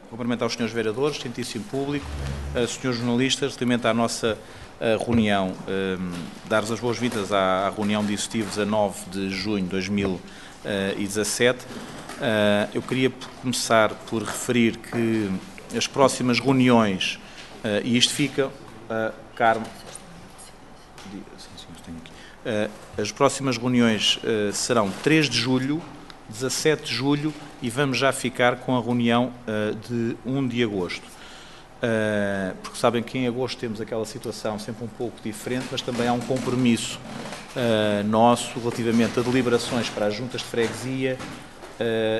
Cumprimentar os senhores vereadores, distintíssimo público, senhores jornalistas, relativamente à nossa reunião, dar-vos as boas-vindas à reunião de executivo 19 de junho de 2017. Eu queria começar por referir que as próximas reuniões, e isto fica, Carmo, as próximas reuniões serão 3 de julho, 17 de julho e vamos já ficar com a reunião de 1 de agosto. Porque sabem que em agosto temos aquela situação sempre um pouco diferente, mas também há um compromisso nosso relativamente a deliberações para as juntas de freguesia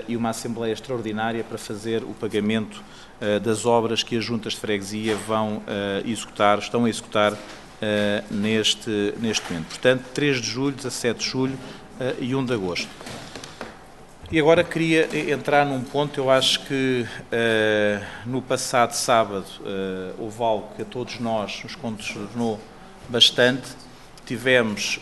e uma assembleia extraordinária para fazer o pagamento das obras que as juntas de freguesia vão executar, estão a executar neste momento. Portanto, 3 de julho, 17 de julho e 1 de agosto. E agora queria entrar num ponto. Eu acho que no passado sábado houve algo que a todos nós nos consternou bastante. Tivemos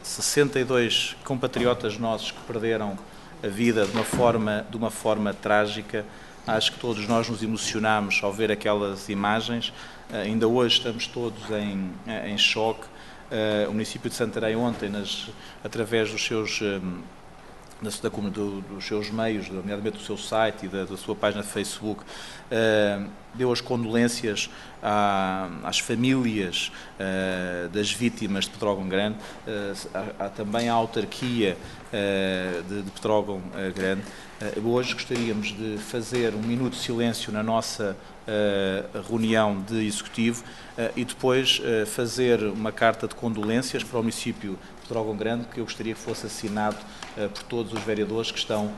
62 compatriotas nossos que perderam a vida de uma forma trágica. Acho que todos nós nos emocionámos ao ver aquelas imagens. Ainda hoje estamos todos em choque. O município de Santarém ontem, através dos seus meios, nomeadamente do seu site e da sua página de Facebook, deu as condolências às famílias das vítimas de Pedrógão Grande, há também a autarquia de Pedrógão Grande. Hoje gostaríamos de fazer um minuto de silêncio na nossa reunião de executivo e depois fazer uma carta de condolências para o município de Pedrógão Grande, que eu gostaria que fosse assinado por todos os vereadores que estão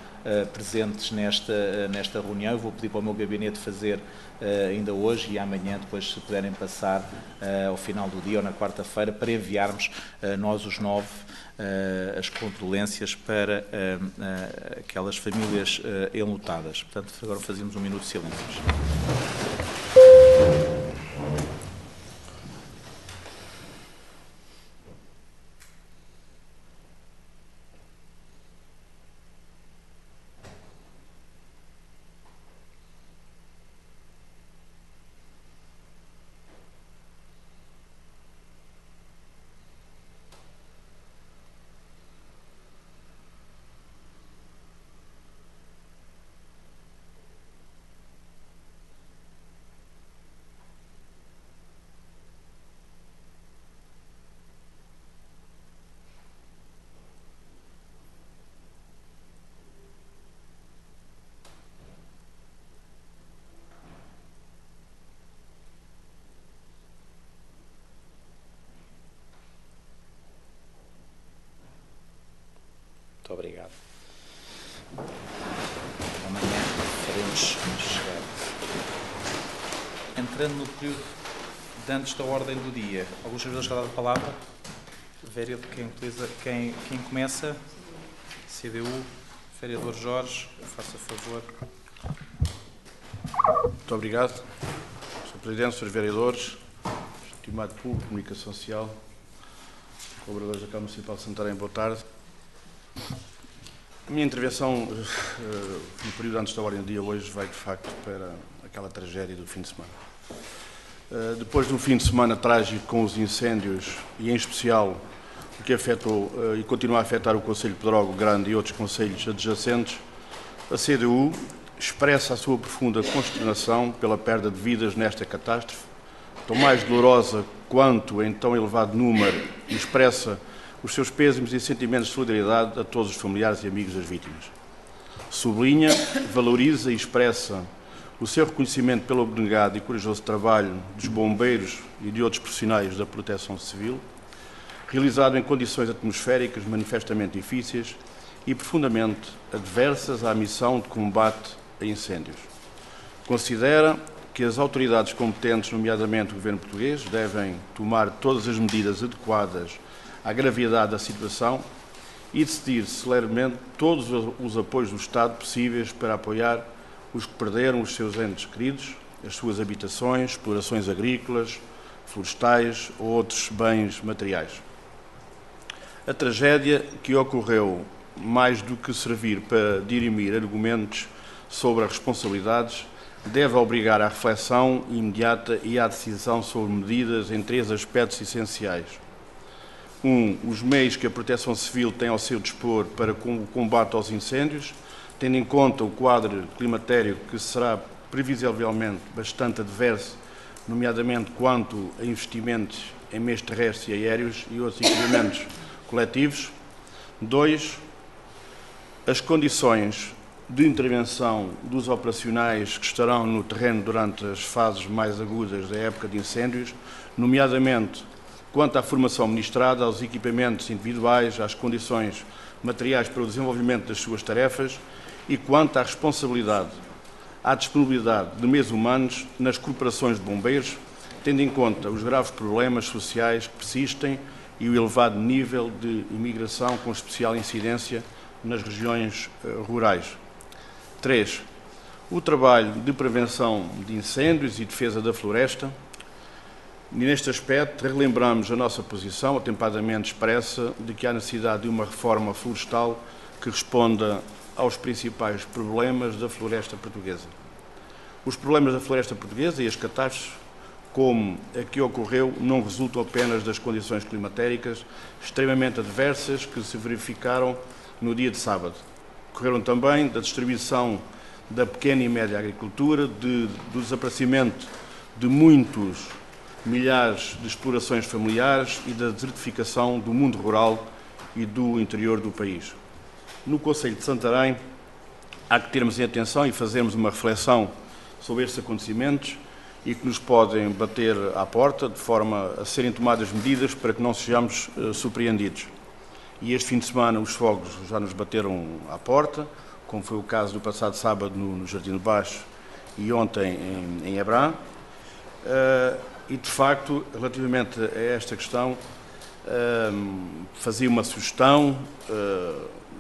presentes nesta reunião. Eu vou pedir para o meu gabinete fazer ainda hoje e amanhã, depois, se puderem passar ao final do dia ou na quarta-feira, para enviarmos nós os 9 as condolências para aquelas famílias enlutadas. Portanto, agora fazemos um minuto de silêncios. Muito obrigado. Amanhã faremos chegar. Entrando no período de antes da ordem do dia, alguns vereadores já dado a palavra? Vereador, quem começa? CDU, vereador Jorge, faça favor. Muito obrigado, Sr. Presidente, Srs. Vereadores, estimado público, comunicação social, colaboradores da Câmara Municipal de Santarém, boa tarde. A minha intervenção no período antes da ordem do dia hoje vai, de facto, para aquela tragédia do fim de semana. Depois de um fim de semana trágico com os incêndios e, em especial, o que afetou e continua a afetar o Concelho de Pedrógão Grande e outros concelhos adjacentes, a CDU expressa a sua profunda consternação pela perda de vidas nesta catástrofe, tão mais dolorosa quanto em tão elevado número, e expressa os seus pésimos e sentimentos de solidariedade a todos os familiares e amigos das vítimas. Sublinha, valoriza e expressa o seu reconhecimento pelo abnegado e corajoso trabalho dos bombeiros e de outros profissionais da proteção civil, realizado em condições atmosféricas manifestamente difíceis e profundamente adversas à missão de combate a incêndios. Considera que as autoridades competentes, nomeadamente o Governo português, devem tomar todas as medidas adequadas à gravidade da situação e decidir celeremente todos os apoios do Estado possíveis para apoiar os que perderam os seus entes queridos, as suas habitações, explorações agrícolas, florestais ou outros bens materiais. A tragédia que ocorreu, mais do que servir para dirimir argumentos sobre as responsabilidades deve obrigar à reflexão imediata e à decisão sobre medidas em 3 aspectos essenciais. 1. Os meios que a Proteção Civil tem ao seu dispor para o combate aos incêndios, tendo em conta o quadro climatério que será previsivelmente bastante adverso, nomeadamente quanto a investimentos em meios terrestres e aéreos e outros equipamentos coletivos. 2. As condições de intervenção dos operacionais que estarão no terreno durante as fases mais agudas da época de incêndios, nomeadamente quanto à formação ministrada, aos equipamentos individuais, às condições materiais para o desenvolvimento das suas tarefas e quanto à responsabilidade, à disponibilidade de meios humanos nas corporações de bombeiros, tendo em conta os graves problemas sociais que persistem e o elevado nível de imigração com especial incidência nas regiões rurais. 3. O trabalho de prevenção de incêndios e defesa da floresta. E neste aspecto, relembramos a nossa posição, atempadamente expressa, de que há necessidade de uma reforma florestal que responda aos principais problemas da floresta portuguesa. Os problemas da floresta portuguesa e as catástrofes, como a que ocorreu, não resultam apenas das condições climatéricas extremamente adversas que se verificaram no dia de sábado. Ocorreram também da distribuição da pequena e média agricultura, do desaparecimento de muitos milhares de explorações familiares e da desertificação do mundo rural e do interior do país. No Concelho de Santarém, há que termos em atenção e fazermos uma reflexão sobre estes acontecimentos e que nos podem bater à porta, de forma a serem tomadas medidas para que não sejamos surpreendidos. E este fim de semana os fogos já nos bateram à porta, como foi o caso do passado sábado no Jardim do Baixo e ontem em Hebrá. E, de facto, relativamente a esta questão, fazia uma sugestão,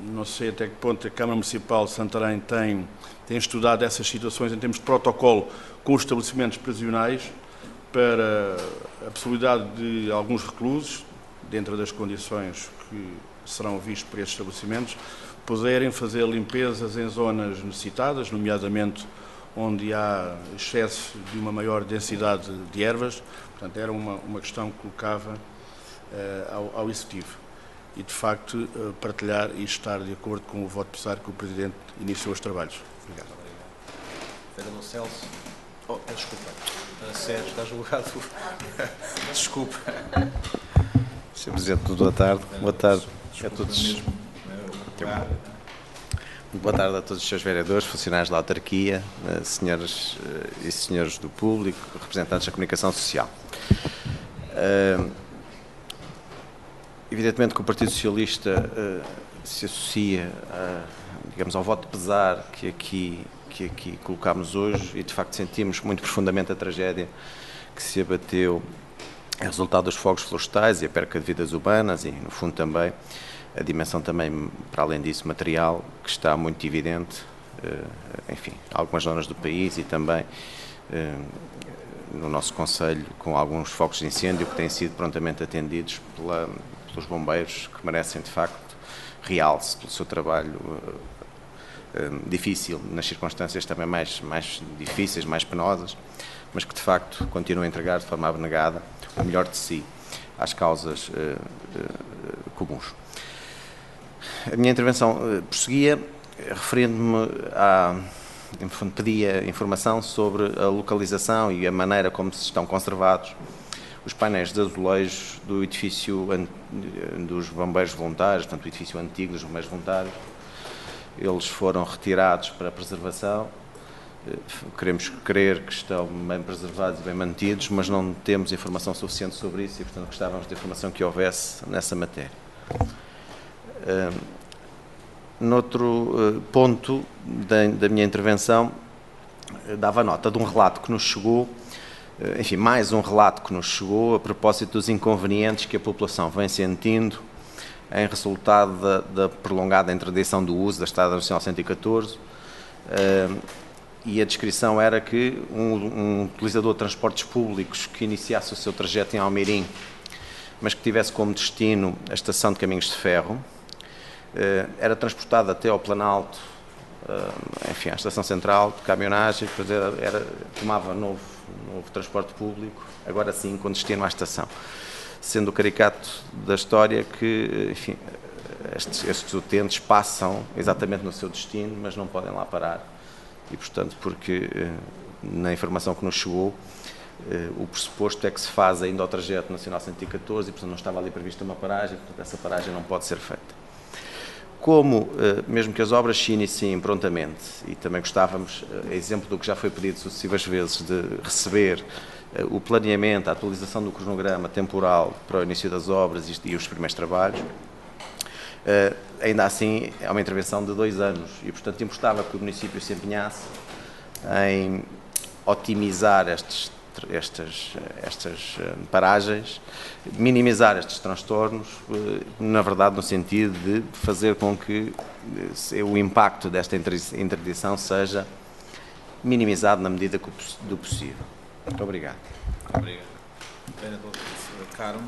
não sei até que ponto a Câmara Municipal de Santarém tem estudado essas situações em termos de protocolo com os estabelecimentos prisionais para a possibilidade de alguns reclusos, dentro das condições que serão vistos por estes estabelecimentos, poderem fazer limpezas em zonas necessitadas, nomeadamente onde há excesso de uma maior densidade de ervas. Portanto, era uma questão que colocava ao Executivo. E, de facto, partilhar e estar de acordo com o voto pesar que o Presidente iniciou os trabalhos. Obrigado. Vereador Celso. Desculpa. Sérgio, está julgado. Desculpa. Sr. Presidente, boa tarde. Boa tarde a todos. Boa tarde a todos os seus vereadores, funcionários da autarquia, senhoras e senhores do público, representantes da comunicação social. Evidentemente que o Partido Socialista se associa, digamos, ao voto de pesar que aqui colocámos hoje e, de facto, sentimos muito profundamente a tragédia que se abateu em resultado dos fogos florestais e a perca de vidas urbanas e, no fundo, também a dimensão também, para além disso, material, que está muito evidente, enfim, em algumas zonas do país e também no nosso concelho, com alguns focos de incêndio que têm sido prontamente atendidos pelos bombeiros, que merecem, de facto, realce pelo seu trabalho difícil, nas circunstâncias também mais difíceis, mais penosas, mas que, de facto, continuam a entregar de forma abnegada o melhor de si às causas comuns. A minha intervenção prosseguia, referindo-me pedia informação sobre a localização e a maneira como se estão conservados os painéis de azulejos do edifício dos bombeiros voluntários, portanto, o edifício antigo dos bombeiros voluntários. Eles foram retirados para a preservação. Queremos crer que estão bem preservados e bem mantidos, mas não temos informação suficiente sobre isso e, portanto, gostávamos de informação que houvesse nessa matéria. Noutro ponto da minha intervenção, dava nota de um relato que nos chegou, enfim, mais um relato que nos chegou a propósito dos inconvenientes que a população vem sentindo em resultado da prolongada interdição do uso da Estrada Nacional 114, e a descrição era que um utilizador de transportes públicos que iniciasse o seu trajeto em Almeirim, mas que tivesse como destino a Estação de Caminhos de Ferro, era transportado até ao Planalto enfim, à estação central de caminhonagem, depois tomava novo transporte público, agora sim com destino à estação. Sendo o caricato da história que, enfim, estes utentes passam exatamente no seu destino, mas não podem lá parar. E, portanto, porque na informação que nos chegou, o pressuposto é que se faz ainda ao trajeto nacional 114 e, portanto, não estava ali prevista uma paragem, portanto, essa paragem não pode ser feita. Como, mesmo que as obras se iniciem prontamente, e também gostávamos, exemplo do que já foi pedido sucessivas vezes, de receber o planeamento, a atualização do cronograma temporal para o início das obras e os primeiros trabalhos, ainda assim é uma intervenção de 2 anos e, portanto, importava que o município se empenhasse em otimizar estas paragens, minimizar estes transtornos, na verdade no sentido de fazer com que o impacto desta interdição seja minimizado na medida do possível. Muito obrigado. Obrigado. Carmo.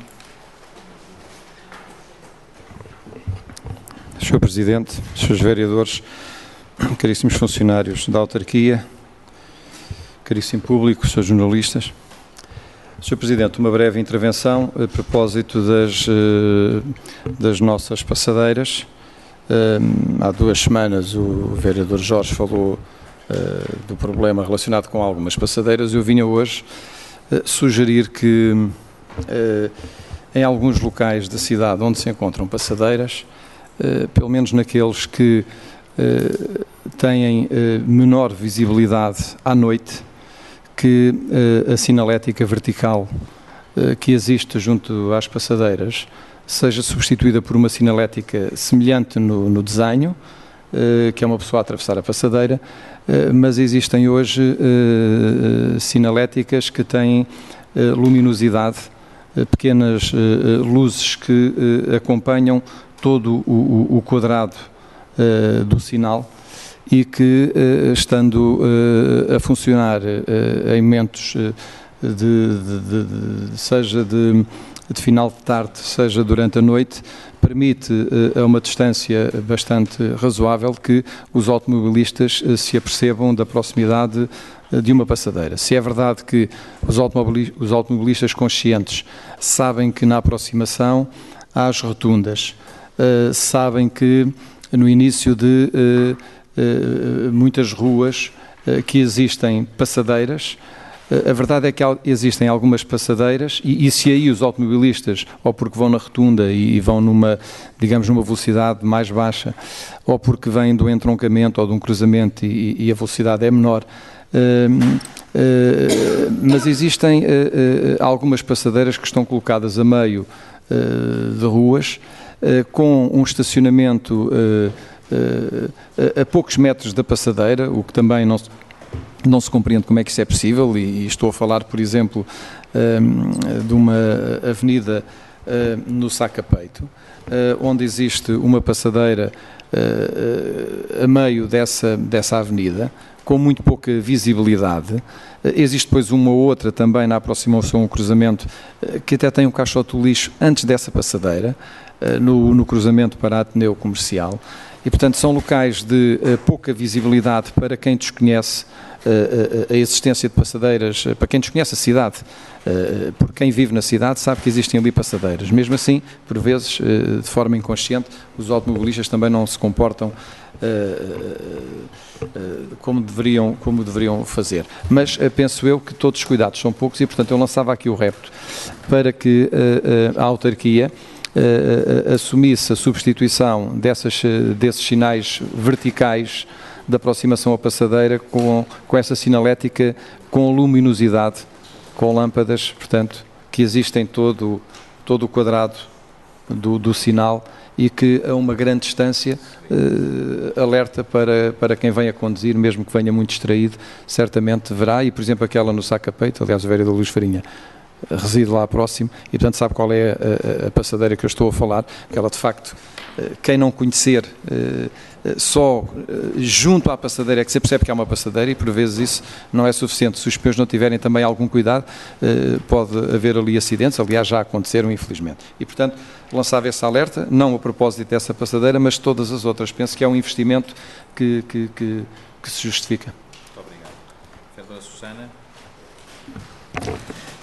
Sr. Presidente, Srs. Vereadores, caríssimos funcionários da autarquia, caríssimo público, Srs. jornalistas. Sr. Presidente, uma breve intervenção a propósito das nossas passadeiras. Há 2 semanas o vereador Jorge falou do problema relacionado com algumas passadeiras. Eu vinha hoje sugerir que em alguns locais da cidade onde se encontram passadeiras, pelo menos naqueles que têm menor visibilidade à noite, que a sinalética vertical que existe junto às passadeiras seja substituída por uma sinalética semelhante no desenho, que é uma pessoa a atravessar a passadeira, mas existem hoje sinaléticas que têm luminosidade, pequenas luzes que acompanham todo o quadrado do sinal e que, estando a funcionar em momentos seja de final de tarde, seja durante a noite, permite a uma distância bastante razoável que os automobilistas se apercebam da proximidade de uma passadeira. Se é verdade que os automobilistas conscientes sabem que na aproximação há as rotundas, sabem que no início de muitas ruas que existem passadeiras, a verdade é que existem algumas passadeiras e se aí os automobilistas, ou porque vão na rotunda e vão numa velocidade mais baixa, ou porque vêm do entroncamento ou de um cruzamento e a velocidade é menor, mas existem algumas passadeiras que estão colocadas a meio de ruas, com um estacionamento a poucos metros da passadeira, o que também não se compreende como é que isso é possível, e estou a falar, por exemplo, de uma avenida no Sacapeito, onde existe uma passadeira a meio dessa avenida, com muito pouca visibilidade. Existe depois uma outra também na aproximação ao cruzamento, que até tem um caixote de lixo antes dessa passadeira, no cruzamento para a Ateneu Comercial, e portanto são locais de pouca visibilidade para quem desconhece a existência de passadeiras, para quem desconhece a cidade, porque quem vive na cidade sabe que existem ali passadeiras. Mesmo assim, por vezes, de forma inconsciente, os automobilistas também não se comportam como deveriam fazer. Mas penso eu que todos os cuidados são poucos e, portanto, eu lançava aqui o repto para que a autarquia assumisse a substituição desses sinais verticais de aproximação à passadeira com essa sinalética com luminosidade, com lâmpadas, portanto, que existem todo o quadrado do sinal e que a uma grande distância alerta para quem venha conduzir, mesmo que venha muito distraído, certamente verá, e por exemplo aquela no Sacapeito, aliás o vereador Luís Farinha reside lá próximo e portanto sabe qual é a passadeira que eu estou a falar, que ela de facto, quem não conhecer só junto à passadeira é que se percebe que há uma passadeira e por vezes isso não é suficiente. Se os peões não tiverem também algum cuidado, pode haver ali acidentes, aliás já aconteceram infelizmente. E portanto lançava esse alerta, não a propósito dessa passadeira, mas todas as outras. Penso que é um investimento que se justifica. Muito obrigado. Vereadora Susana.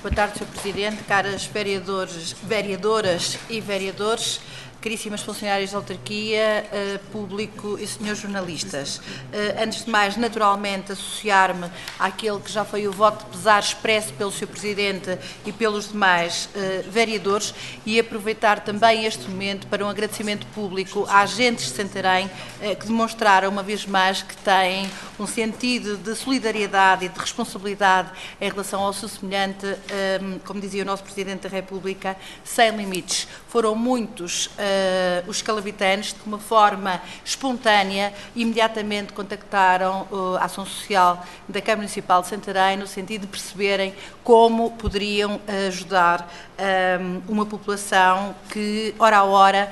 Boa tarde, Sr. Presidente, caras vereadoras e vereadores, caríssimas funcionárias da autarquia, público e senhores jornalistas. Antes de mais, naturalmente, associar-me àquele que já foi o voto de pesar expresso pelo Sr. Presidente e pelos demais vereadores e aproveitar também este momento para um agradecimento público a agentes de Santarém que demonstraram uma vez mais que têm um sentido de solidariedade e de responsabilidade em relação ao seu semelhante, como dizia o nosso Presidente da República, sem limites. Foram muitos os escalavitanos, de uma forma espontânea, imediatamente contactaram a Ação Social da Câmara Municipal de Santarém, no sentido de perceberem como poderiam ajudar uma população que, hora a hora,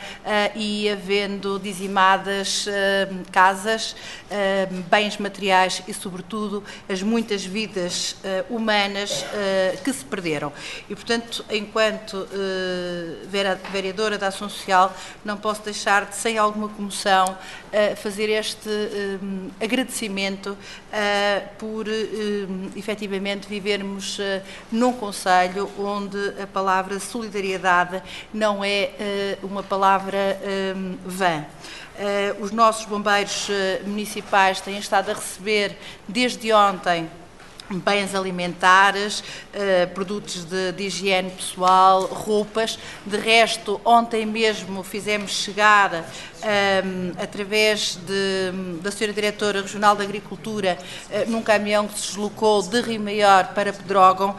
ia vendo dizimadas casas, bens materiais e, sobretudo, as muitas vidas humanas que se perderam. E, portanto, enquanto vereadora da Ação Social, não posso deixar de, sem alguma comoção, fazer este agradecimento por, efetivamente, vivermos num concelho onde a palavra solidariedade não é uma palavra vã. Os nossos bombeiros municipais têm estado a receber, desde ontem, bens alimentares, produtos de higiene pessoal, roupas. De resto, ontem mesmo fizemos chegar, através da Sra. Diretora Regional da Agricultura, num caminhão que se deslocou de Rio Maior para Pedrógão,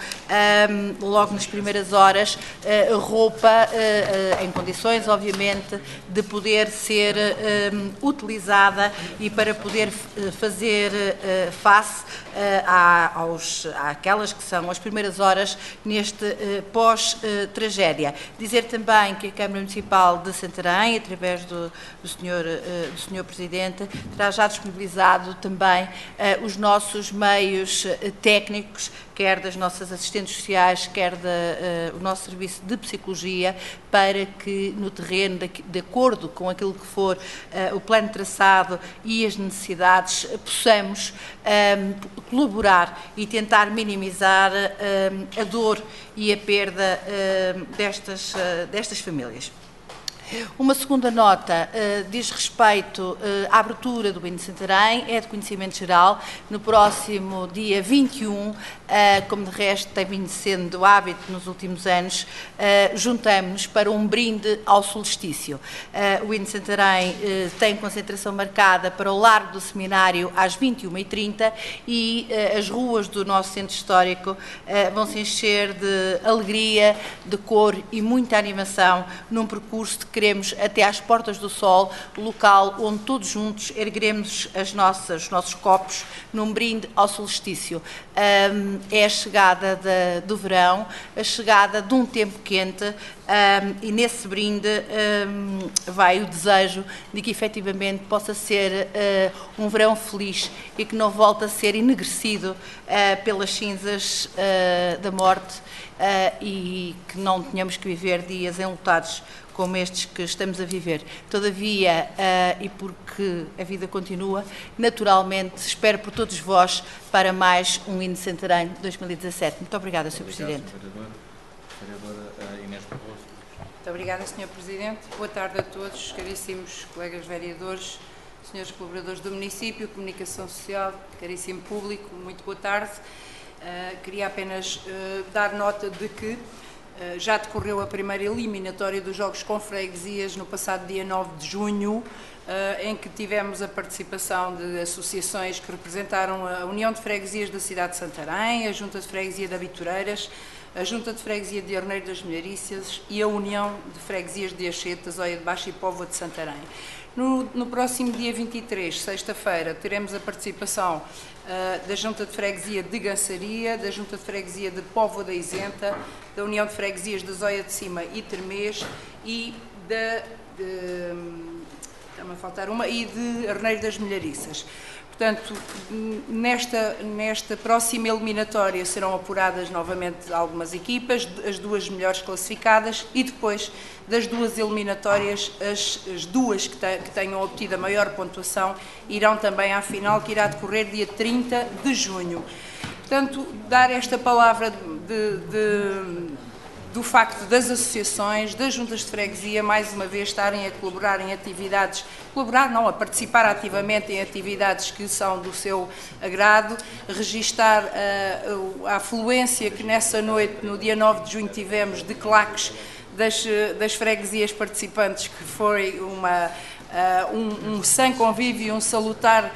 logo nas primeiras horas, roupa em condições, obviamente, de poder ser utilizada e para poder fazer face àquelas que são as primeiras horas neste pós-tragédia. Dizer também que a Câmara Municipal de Santarém, através do Sr. Presidente, terá já disponibilizado também os nossos meios técnicos, quer das nossas assistentes sociais, quer do nosso serviço de psicologia, para que no terreno, de acordo com aquilo que for o plano traçado e as necessidades, possamos colaborar e tentar minimizar a dor e a perda destas famílias. Uma segunda nota diz respeito à abertura do Hino de Santarém, é de conhecimento geral, no próximo dia 21, como de resto tem vindo sendo hábito nos últimos anos, juntamos-nos para um brinde ao solstício. O Hino de Santarém tem concentração marcada para o Largo do Seminário às 21h30 e as ruas do nosso centro histórico vão se encher de alegria, de cor e muita animação num percurso de queremos até às Portas do Sol, local onde todos juntos ergueremos os nossos copos num brinde ao solstício. É a chegada do verão, a chegada de um tempo quente, e nesse brinde vai o desejo de que efetivamente possa ser um verão feliz e que não volte a ser enegrecido pelas cinzas da morte e que não tenhamos que viver dias enlutados como estes que estamos a viver. Todavia, e porque a vida continua, naturalmente espero por todos vós para mais um Hino de Santarém 2017. Muito obrigada, Sr. Presidente. Vereadora Inês Barroso. Muito obrigada, Sr. Presidente. Boa tarde a todos, caríssimos colegas vereadores, senhores colaboradores do município, comunicação social, caríssimo público, muito boa tarde. Queria apenas dar nota de que já decorreu a primeira eliminatória dos Jogos com Freguesias no passado dia 9 de junho, em que tivemos a participação de associações que representaram a União de Freguesias da cidade de Santarém, a Junta de Freguesia de Abitureiras, a Junta de Freguesia de Arneiro das Milharícias e a União de Freguesias de Achete, Zóia de Baixo e Póvoa de Santarém. No próximo dia 23, sexta-feira, teremos a participação da Junta de Freguesia de Gançaria, da Junta de Freguesia de Póvoa da Isenta, da União de Freguesias de Zóia de Cima e Termês e está-me a faltar uma, e de Arneiro das Milhariças. Portanto, nesta próxima eliminatória serão apuradas novamente algumas equipas, as duas melhores classificadas, e depois das duas eliminatórias, as duas que tenham obtido a maior pontuação irão também à final, que irá decorrer dia 30 de junho. Portanto, dar esta palavra do facto das associações, das juntas de freguesia, mais uma vez estarem a colaborar em atividades, a participar ativamente em atividades que são do seu agrado, registar a afluência que nessa noite, no dia 9 de junho, tivemos de claques das freguesias participantes, que foi um sã convívio e uma salutar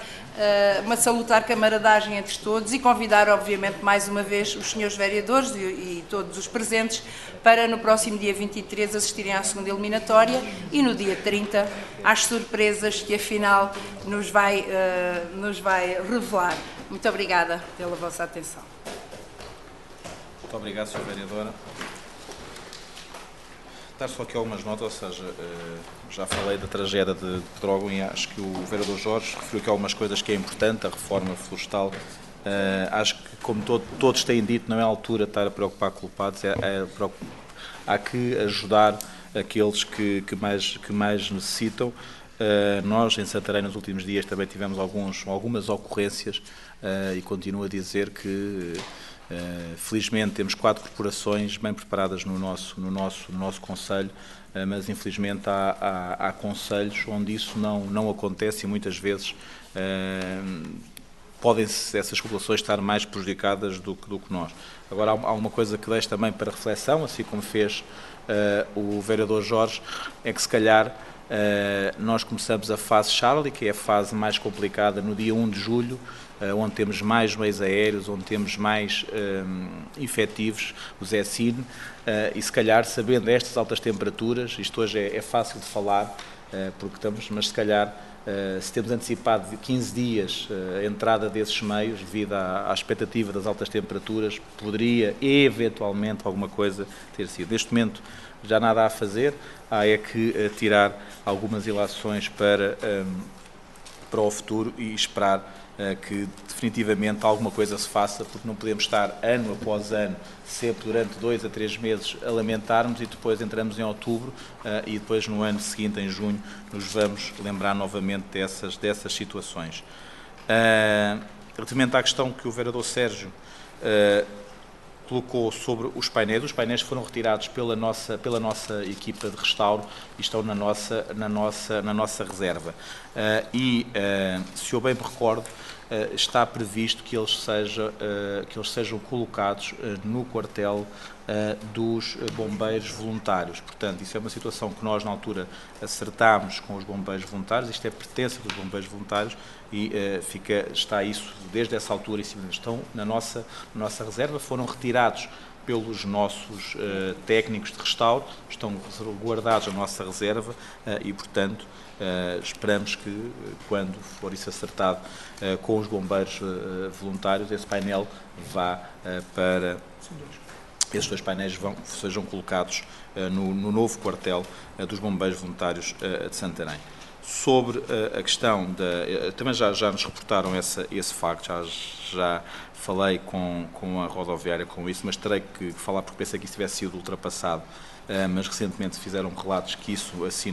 camaradagem entre todos, e convidar, obviamente, mais uma vez os senhores vereadores e todos os presentes para no próximo dia 23 assistirem à segunda eliminatória e no dia 30 às surpresas que a final nos vai revelar. Muito obrigada pela vossa atenção. Muito obrigado, Sr. Vereadora. Dar só aqui algumas notas, ou seja, já falei da tragédia de Pedrógão e acho que o vereador Jorge referiu aqui algumas coisas que é importante, a reforma florestal. Acho que, como todos têm dito, não é a altura de estar a preocupar com culpados, há que ajudar aqueles que mais necessitam. Nós, em Santarém, nos últimos dias também tivemos algumas ocorrências e continuo a dizer que felizmente temos 4 corporações bem preparadas no nosso concelho, mas infelizmente há concelhos onde isso não acontece e muitas vezes podem essas populações estar mais prejudicadas do que nós. Agora, há uma coisa que deixo também para reflexão, assim como fez o vereador Jorge, é que se calhar nós começamos a fase Charlie, que é a fase mais complicada, no dia 1 de julho, onde temos mais meios aéreos, onde temos mais efetivos, o ZECIN, e se calhar, sabendo estas altas temperaturas, isto hoje é fácil de falar, porque mas se calhar, se temos antecipado de 15 dias a entrada desses meios, devido à expectativa das altas temperaturas, poderia eventualmente alguma coisa ter sido. Neste momento já nada há a fazer, há é que tirar algumas ilações para o futuro e esperar que definitivamente alguma coisa se faça, porque não podemos estar ano após ano, sempre durante 2 a 3 meses, a lamentarmos e depois entramos em outubro e depois no ano seguinte, em junho, nos vamos lembrar novamente dessas situações. Relativamente à questão que o vereador Sérgio colocou sobre os painéis foram retirados pela nossa equipa de restauro e estão na nossa reserva. Se eu bem me recordo, está previsto que eles sejam colocados no quartel dos bombeiros voluntários. Portanto, isso é uma situação que nós, na altura, acertámos com os bombeiros voluntários, isto é pertença dos bombeiros voluntários e está isso, desde essa altura, estão na nossa reserva, foram retirados pelos nossos técnicos de restauro, estão guardados na nossa reserva e, portanto, esperamos que, quando for isso acertado com os bombeiros voluntários, esse painel vá para... Esses 2 painéis sejam colocados no novo quartel dos bombeiros voluntários de Santarém. Sobre a questão também já nos reportaram esse facto, já falei com a rodoviária com isso, mas terei que falar porque pensei que isso tivesse sido ultrapassado, mas recentemente fizeram relatos que isso assim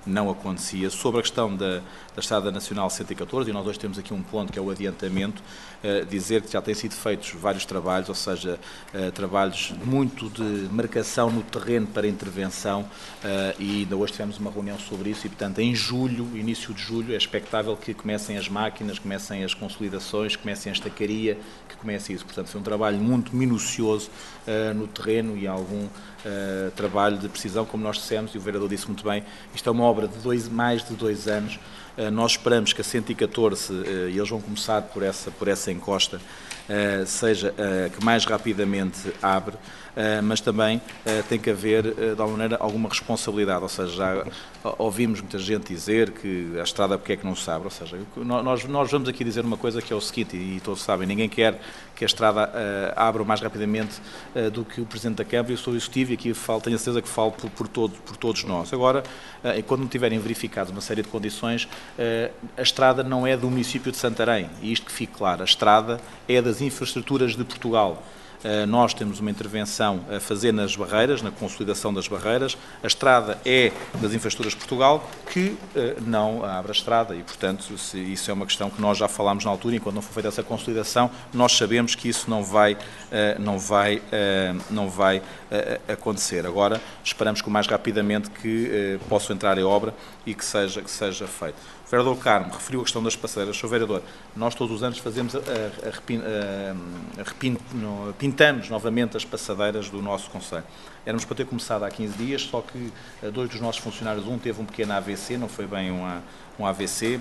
não acontecia. Sobre a questão da Estrada Nacional 114, e nós hoje temos aqui um ponto que é o adiantamento, dizer que já têm sido feitos vários trabalhos, ou seja, trabalhos muito de marcação no terreno para intervenção, e ainda hoje tivemos uma reunião sobre isso e, portanto, em julho, início de julho, é expectável que comecem as máquinas, comecem as consolidações, comecem a estacaria, que comece isso. Portanto, foi um trabalho muito minucioso no terreno e algum trabalho de precisão, como nós dissemos, e o vereador disse muito bem, isto é uma obra de mais de 2 anos, nós esperamos que a 114, e eles vão começar por essa encosta, seja que mais rapidamente abre, mas também tem que haver, de alguma maneira, alguma responsabilidade, ou seja, já ouvimos muita gente dizer que a estrada porque é que não se abre, ou seja, nós vamos aqui dizer uma coisa que é o seguinte, e todos sabem, ninguém quer que a estrada abra mais rapidamente do que o Presidente da Câmara, eu sou executivo e aqui tenho a certeza que falo por todos nós. Agora, quando não tiverem verificado uma série de condições, a estrada não é do município de Santarém, e isto que fique claro, a estrada é das infraestruturas de Portugal. Nós temos uma intervenção a fazer nas barreiras, na consolidação das barreiras. A estrada é das infraestruturas de Portugal que não abre a estrada e, portanto, isso é uma questão que nós já falámos na altura, enquanto não for feita essa consolidação, nós sabemos que isso não vai acontecer. Agora, esperamos que o mais rapidamente que possa entrar em obra e que seja feito. O vereador Carmo referiu a questão das passadeiras. Sr. vereador, nós todos os anos fazemos pintamos novamente as passadeiras do nosso concelho. Éramos para ter começado há 15 dias, só que 2 dos nossos funcionários, um teve um pequeno AVC, não foi bem um AVC,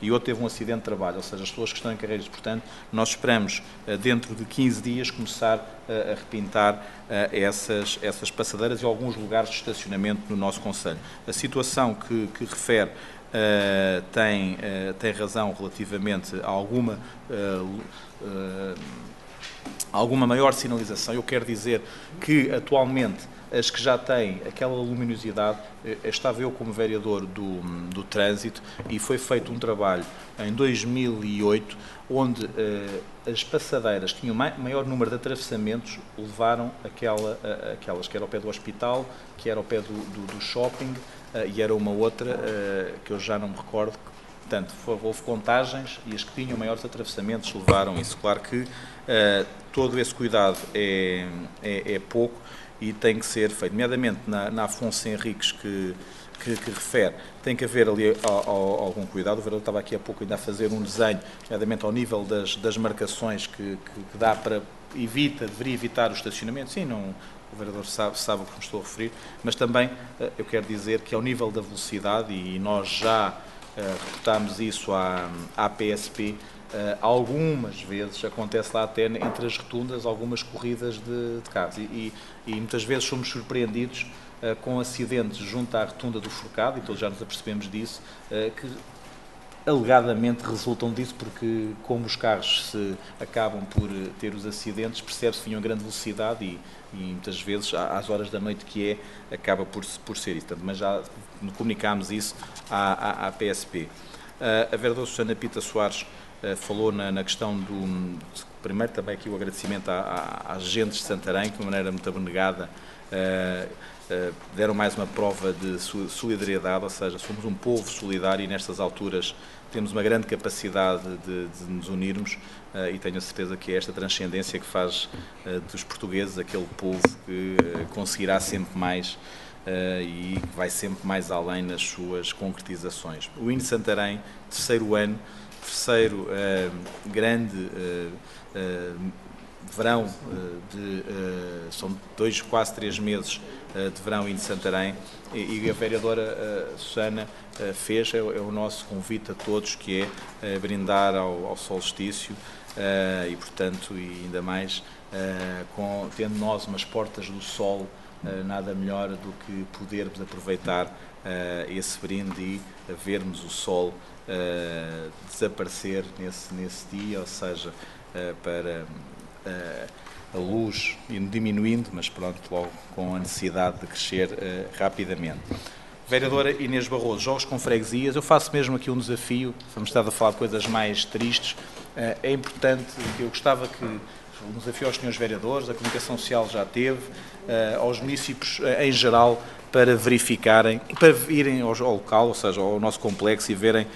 e outro teve um acidente de trabalho, ou seja, as pessoas que estão em carreiras. Portanto, nós esperamos, dentro de 15 dias, começar a repintar essas passadeiras e alguns lugares de estacionamento no nosso concelho. A situação que refere tem razão relativamente a alguma maior sinalização. Eu quero dizer que, atualmente, as que já têm aquela luminosidade, estava eu como vereador do trânsito e foi feito um trabalho em 2008, onde as passadeiras tinham maior número de atravessamentos, levaram aquelas que era ao pé do hospital, que era ao pé do shopping, e era uma outra que eu já não me recordo. Portanto, houve contagens e as que tinham maiores atravessamentos levaram isso. Claro que todo esse cuidado é pouco e tem que ser feito, nomeadamente na Afonso Henriques que refere, tem que haver ali algum cuidado. O vereador estava aqui há pouco ainda a fazer um desenho, nomeadamente ao nível das marcações que dá para deveria evitar o estacionamento. Sim, não, o vereador sabe o que me estou a referir, mas também eu quero dizer que ao nível da velocidade, e nós já reportámos isso à PSP, algumas vezes acontece lá até entre as rotundas algumas corridas de carros e muitas vezes somos surpreendidos com acidentes junto à rotunda do Forcado, e todos já nos apercebemos disso, que alegadamente resultam disso, porque como os carros acabam por ter os acidentes, percebe-se que vinham a grande velocidade e muitas vezes às horas da noite que acaba por ser isso. Mas já comunicámos isso à PSP. A vereadora Susana Pita Soares falou na questão primeiro também aqui o agradecimento às agentes de Santarém, que de uma maneira muito abnegada deram mais uma prova de solidariedade, ou seja, somos um povo solidário e nestas alturas temos uma grande capacidade de nos unirmos e tenho a certeza que é esta transcendência que faz dos portugueses aquele povo que conseguirá sempre mais e que vai sempre mais além nas suas concretizações. O INE Santarém, terceiro ano, terceiro grande verão, são quase 3 meses de verão em Santarém, e a vereadora Susana fez, é o nosso convite a todos, que é brindar ao solstício e, portanto, e ainda mais, tendo nós umas portas do sol, nada melhor do que podermos aproveitar esse brinde e vermos o sol desaparecer nesse dia, ou seja, para a luz diminuindo, mas pronto, logo com a necessidade de crescer rapidamente. Vereadora Inês Barroso, jogos com freguesias, eu faço mesmo aqui um desafio, vamos estar a falar de coisas mais tristes, é importante, eu gostava que um desafio aos senhores vereadores, a comunicação social já teve, aos municípios em geral, para verificarem, para irem ao local, ou seja, ao nosso complexo e verem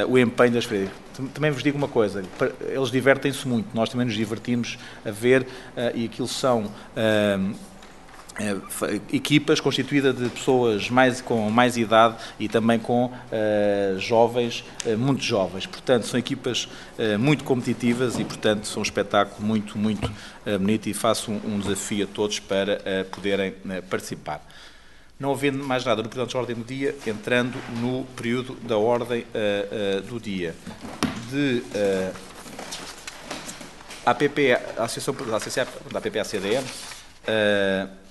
o empenho das freguesias. Também vos digo uma coisa, eles divertem-se muito, nós também nos divertimos a ver, e aquilo são equipas constituídas de pessoas com mais idade e também com jovens, muito jovens. Portanto, são equipas muito competitivas e, portanto, são um espetáculo muito, muito bonito, e faço um desafio a todos para poderem participar. Não havendo mais nada no período de ordem do dia, entrando no período da ordem do dia. A Associação da APPA-CDN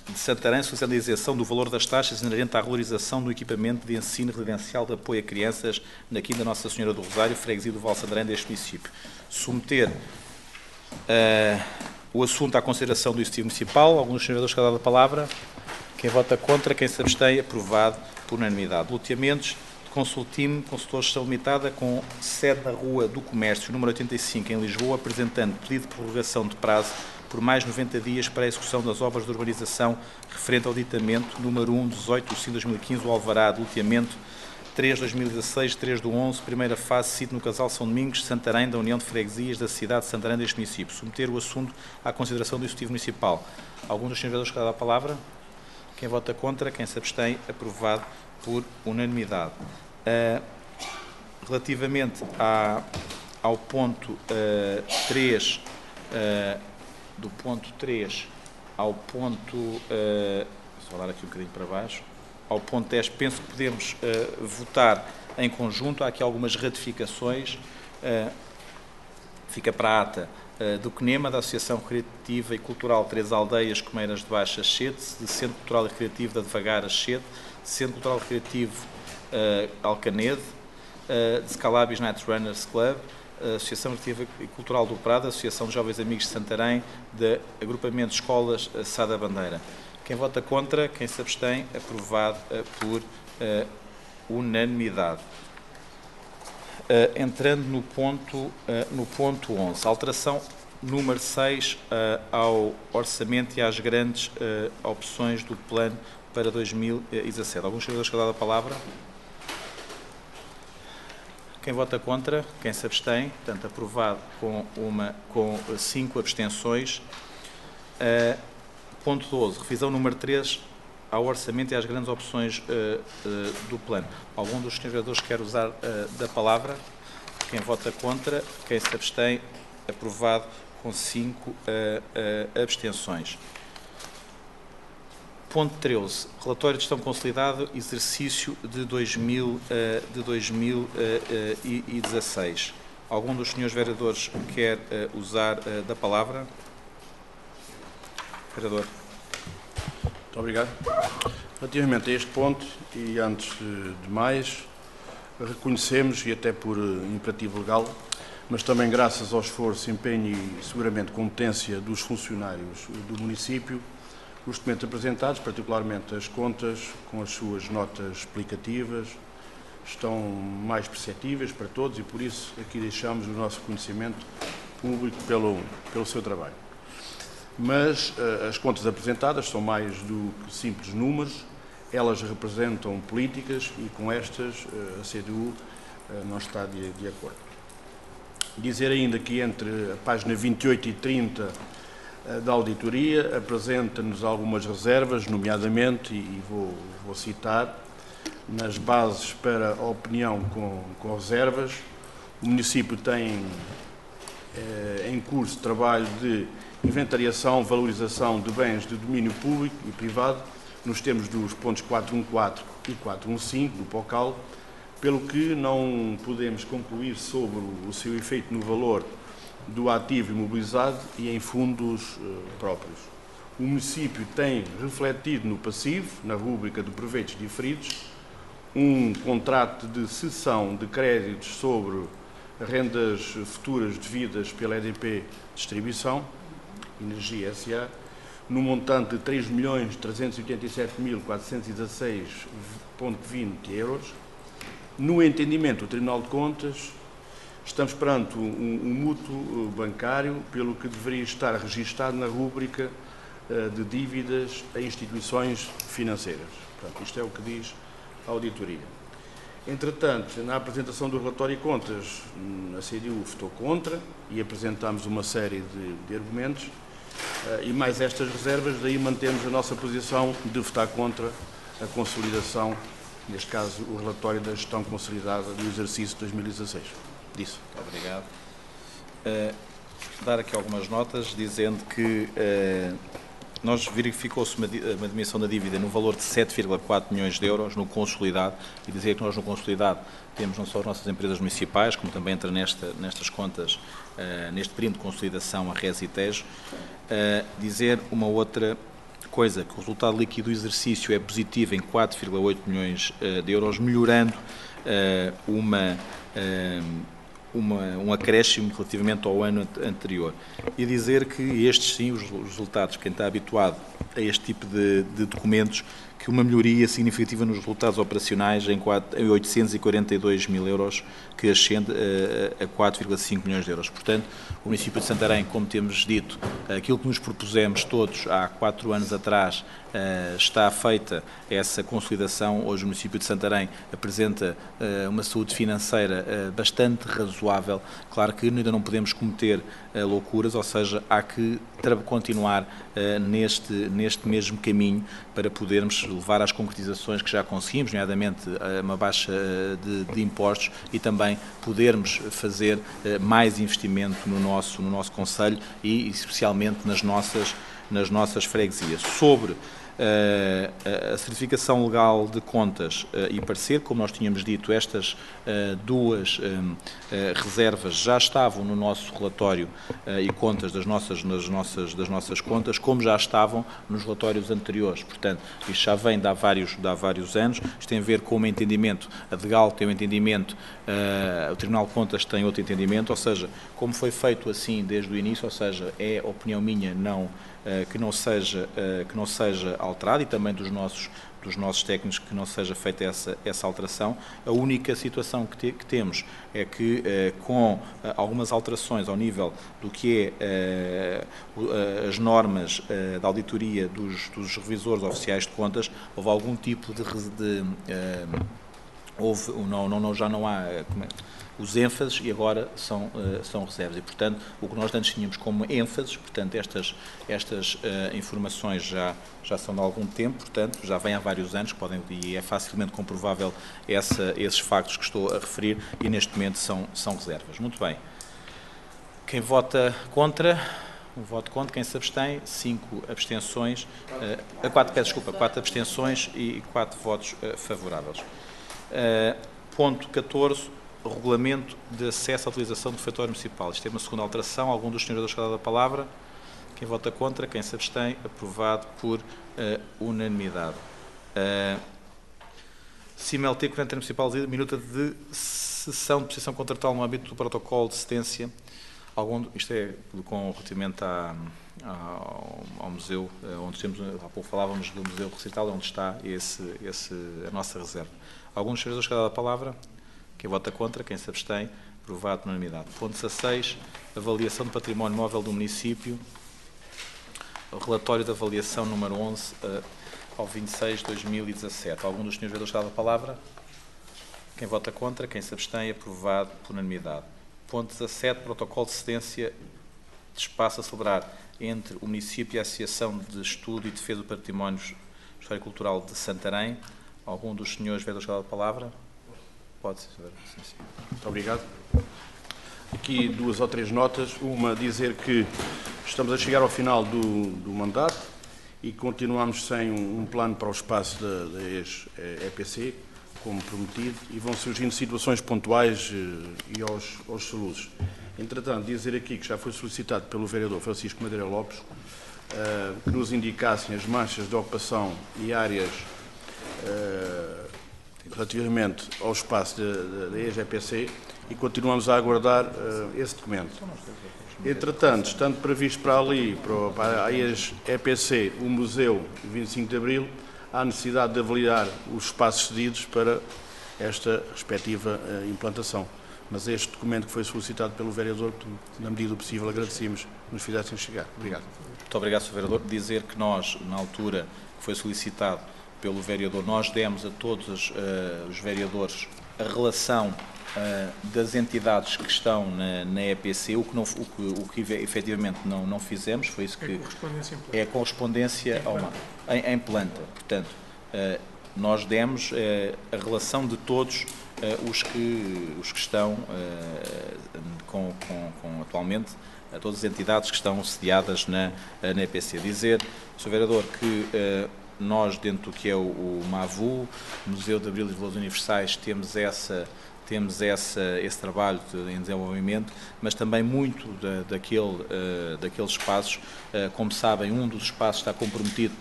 de Santarém solicitando a isenção do valor das taxas inerente à regularização do equipamento de ensino residencial de apoio a crianças na Quinta Nossa Senhora do Rosário, freguesia do Val Santarém deste município. Submeter o assunto à consideração do Executivo Municipal. Alguns dos senadores que dado a palavra. Quem vota contra, quem se abstém, aprovado por unanimidade. Loteamentos de Consultime, Consultores de Gestão Limitada, com sede na Rua do Comércio, número 85, em Lisboa, apresentando pedido de prorrogação de prazo por mais 90 dias para a execução das obras de urbanização referente ao aditamento número 1, 18 de 2015, o Alvará de loteamento 3/2016, 3/11, primeira fase, sítio no Casal São Domingos, Santarém, da União de Freguesias da cidade de Santarém deste município. Submeter o assunto à consideração do Executivo Municipal. Algum dos senhores vereadores que dá a palavra? Quem vota contra, quem se abstém, aprovado por unanimidade. Relativamente ao ponto 3, do ponto 3 ao ponto, só dar aqui um bocadinho para baixo, ao ponto 10, penso que podemos votar em conjunto. Há aqui algumas ratificações, fica para a ata, do CNEMA, da Associação Recreativa e Cultural Três Aldeias, Comeiras de Baixo, Achete, de Centro Cultural e Recreativo da Devagar, Achete, Centro Cultural e Recreativo Alcanede, de Scalabis Night Runners Club, Associação Recreativa e Cultural do Prado, Associação de Jovens Amigos de Santarém, de Agrupamento de Escolas Sá da Bandeira. Quem vota contra, quem se abstém, aprovado por unanimidade. Entrando no ponto 11, alteração número 6 ao orçamento e às grandes opções do plano para 2017. Alguns senadores que dão a palavra? Quem vota contra, quem se abstém, portanto, aprovado com 5 abstenções. Ponto 12, revisão número 3 ao orçamento e às grandes opções do plano. Algum dos senhores vereadores quer usar da palavra? Quem vota contra, quem se abstém, aprovado com 5 abstenções. Ponto 13, relatório de gestão consolidado, exercício de 2016. Algum dos senhores vereadores quer usar da palavra? Vereador. Muito obrigado. Relativamente a este ponto, e antes de mais, reconhecemos, e até por imperativo legal, mas também graças ao esforço, empenho e seguramente competência dos funcionários do município, os documentos apresentados, particularmente as contas, com as suas notas explicativas, estão mais perceptíveis para todos e por isso aqui deixamos o nosso reconhecimento público pelo seu trabalho. Mas as contas apresentadas são mais do que simples números, elas representam políticas e com estas a CDU não está de acordo. Dizer ainda que entre a página 28 e 30 da auditoria apresenta-nos algumas reservas, nomeadamente, e vou citar, nas bases para a opinião com reservas, o município tem em curso de trabalho de inventariação, valorização de bens de domínio público e privado, nos termos dos pontos 414 e 415 do POCAL, pelo que não podemos concluir sobre o seu efeito no valor do ativo imobilizado e em fundos próprios. O município tem refletido no passivo, na rúbrica de proveitos diferidos, um contrato de cessão de créditos sobre rendas futuras devidas pela EDP Distribuição, Energia S.A., no montante de 3.387.416,20 euros. No entendimento do Tribunal de Contas, estamos perante um mútuo bancário, pelo que deveria estar registado na rúbrica de dívidas a instituições financeiras. Portanto, isto é o que diz a auditoria. Entretanto, na apresentação do relatório de contas, a CDU votou contra e apresentámos uma série de argumentos e mais estas reservas, daí mantemos a nossa posição de votar contra a consolidação, neste caso o relatório da gestão consolidada do exercício de 2016. Disso. Muito obrigado. Dar aqui algumas notas, dizendo que verificou-se uma diminuição da dívida no valor de 7,4 milhões de euros no consolidado, e dizer que nós no consolidado temos não só as nossas empresas municipais, como também entra nestas contas, neste período de consolidação, a RES e Tejo. Dizer uma outra coisa, que o resultado líquido do exercício é positivo em 4,8 milhões de euros, melhorando um acréscimo relativamente ao ano anterior. E dizer que estes, sim, os resultados, quem está habituado a este tipo de documentos, que uma melhoria significativa nos resultados operacionais em 842 mil euros, que ascende a 4,5 milhões de euros. Portanto, o município de Santarém, como temos dito, aquilo que nos propusemos todos há 4 anos atrás, está feita essa consolidação. Hoje o município de Santarém apresenta uma saúde financeira bastante razoável. Claro que ainda não podemos cometer loucuras, ou seja, há que continuar neste mesmo caminho para podermos levar às concretizações que já conseguimos, nomeadamente uma baixa de impostos, e também podermos fazer mais investimento no nosso concelho e especialmente nas nossas freguesias. Sobre a certificação legal de contas e parecer, como nós tínhamos dito, estas duas reservas já estavam no nosso relatório e contas das nossas contas, como já estavam nos relatórios anteriores. Portanto, isto já vem de há vários anos. Isto tem a ver com um entendimento, a DGAL tem um entendimento, o Tribunal de Contas tem outro entendimento, ou seja, como foi feito assim desde o início, ou seja, é opinião minha que não seja alterado, e também dos nossos técnicos, que não seja feita essa alteração. A única situação que temos é que, com algumas alterações ao nível do que é as normas da auditoria dos revisores oficiais de contas, houve algum tipo já não há os ênfases, e agora são reservas. E, portanto, o que nós antes tínhamos como ênfases, portanto, estas informações já são de algum tempo, portanto, já vêm há vários anos, e é facilmente comprovável esses factos que estou a referir, e neste momento são reservas. Muito bem. Quem vota contra? Um voto contra. Quem se abstém? 5 abstenções. 4 abstenções e 4 votos favoráveis. Ponto 14. Regulamento de acesso à utilização do refeitório municipal. Isto é uma segunda alteração. Algum dos senhores da escala da palavra? Quem vota contra? Quem se abstém? Aprovado por unanimidade. CIMLT, Corrente Municipal, minuta de sessão de posição contratual no âmbito do protocolo de cedência. Isto é relativamente ao museu, onde temos, há pouco falávamos do museu recital, onde está a nossa reserva. Algum dos senhores da escala da palavra? Quem vota contra? Quem se abstém? Aprovado por unanimidade. Ponto 16. Avaliação do património móvel do município. O relatório de avaliação número 11 ao 26 de 2017. Algum dos senhores vereadores da palavra? Quem vota contra? Quem se abstém? Aprovado por unanimidade. Ponto 17. Protocolo de cedência de espaço a celebrar entre o município e a Associação de Estudo e Defesa do Património Histórico e Cultural de Santarém. Algum dos senhores vereadores da palavra? Pode ser. Sim, sim. Muito obrigado. Aqui 2 ou 3 notas. Uma, dizer que estamos a chegar ao final do mandato e continuamos sem um plano para o espaço da ex-EPC, como prometido, e vão surgindo situações pontuais e aos soluços. Entretanto, dizer aqui que já foi solicitado pelo vereador Francisco Madeira Lopes que nos indicassem as manchas de ocupação e áreas relativamente ao espaço da ex-EPC, e continuamos a aguardar esse documento. Entretanto, estando previsto para ali, para a ex-EPC, o Museu 25 de Abril, há necessidade de avaliar os espaços cedidos para esta respectiva implantação. Mas este documento que foi solicitado pelo vereador, na medida do possível, agradecemos que nos fizessem chegar. Obrigado. Muito obrigado, Sr. Vereador. Dizer que nós, na altura que foi solicitado pelo vereador, nós demos a todos os vereadores a relação das entidades que estão na EPC, o que efetivamente não fizemos, foi isso que é a correspondência em planta. Portanto, nós demos a relação de todos os que estão atualmente todas as entidades que estão sediadas na EPC. Dizer, Sr. Vereador, que nós, dentro do que é o MAVU, Museu de Abril e Valores Universais, temos esse trabalho em desenvolvimento, mas também muito daqueles espaços, como sabem, um dos espaços está comprometido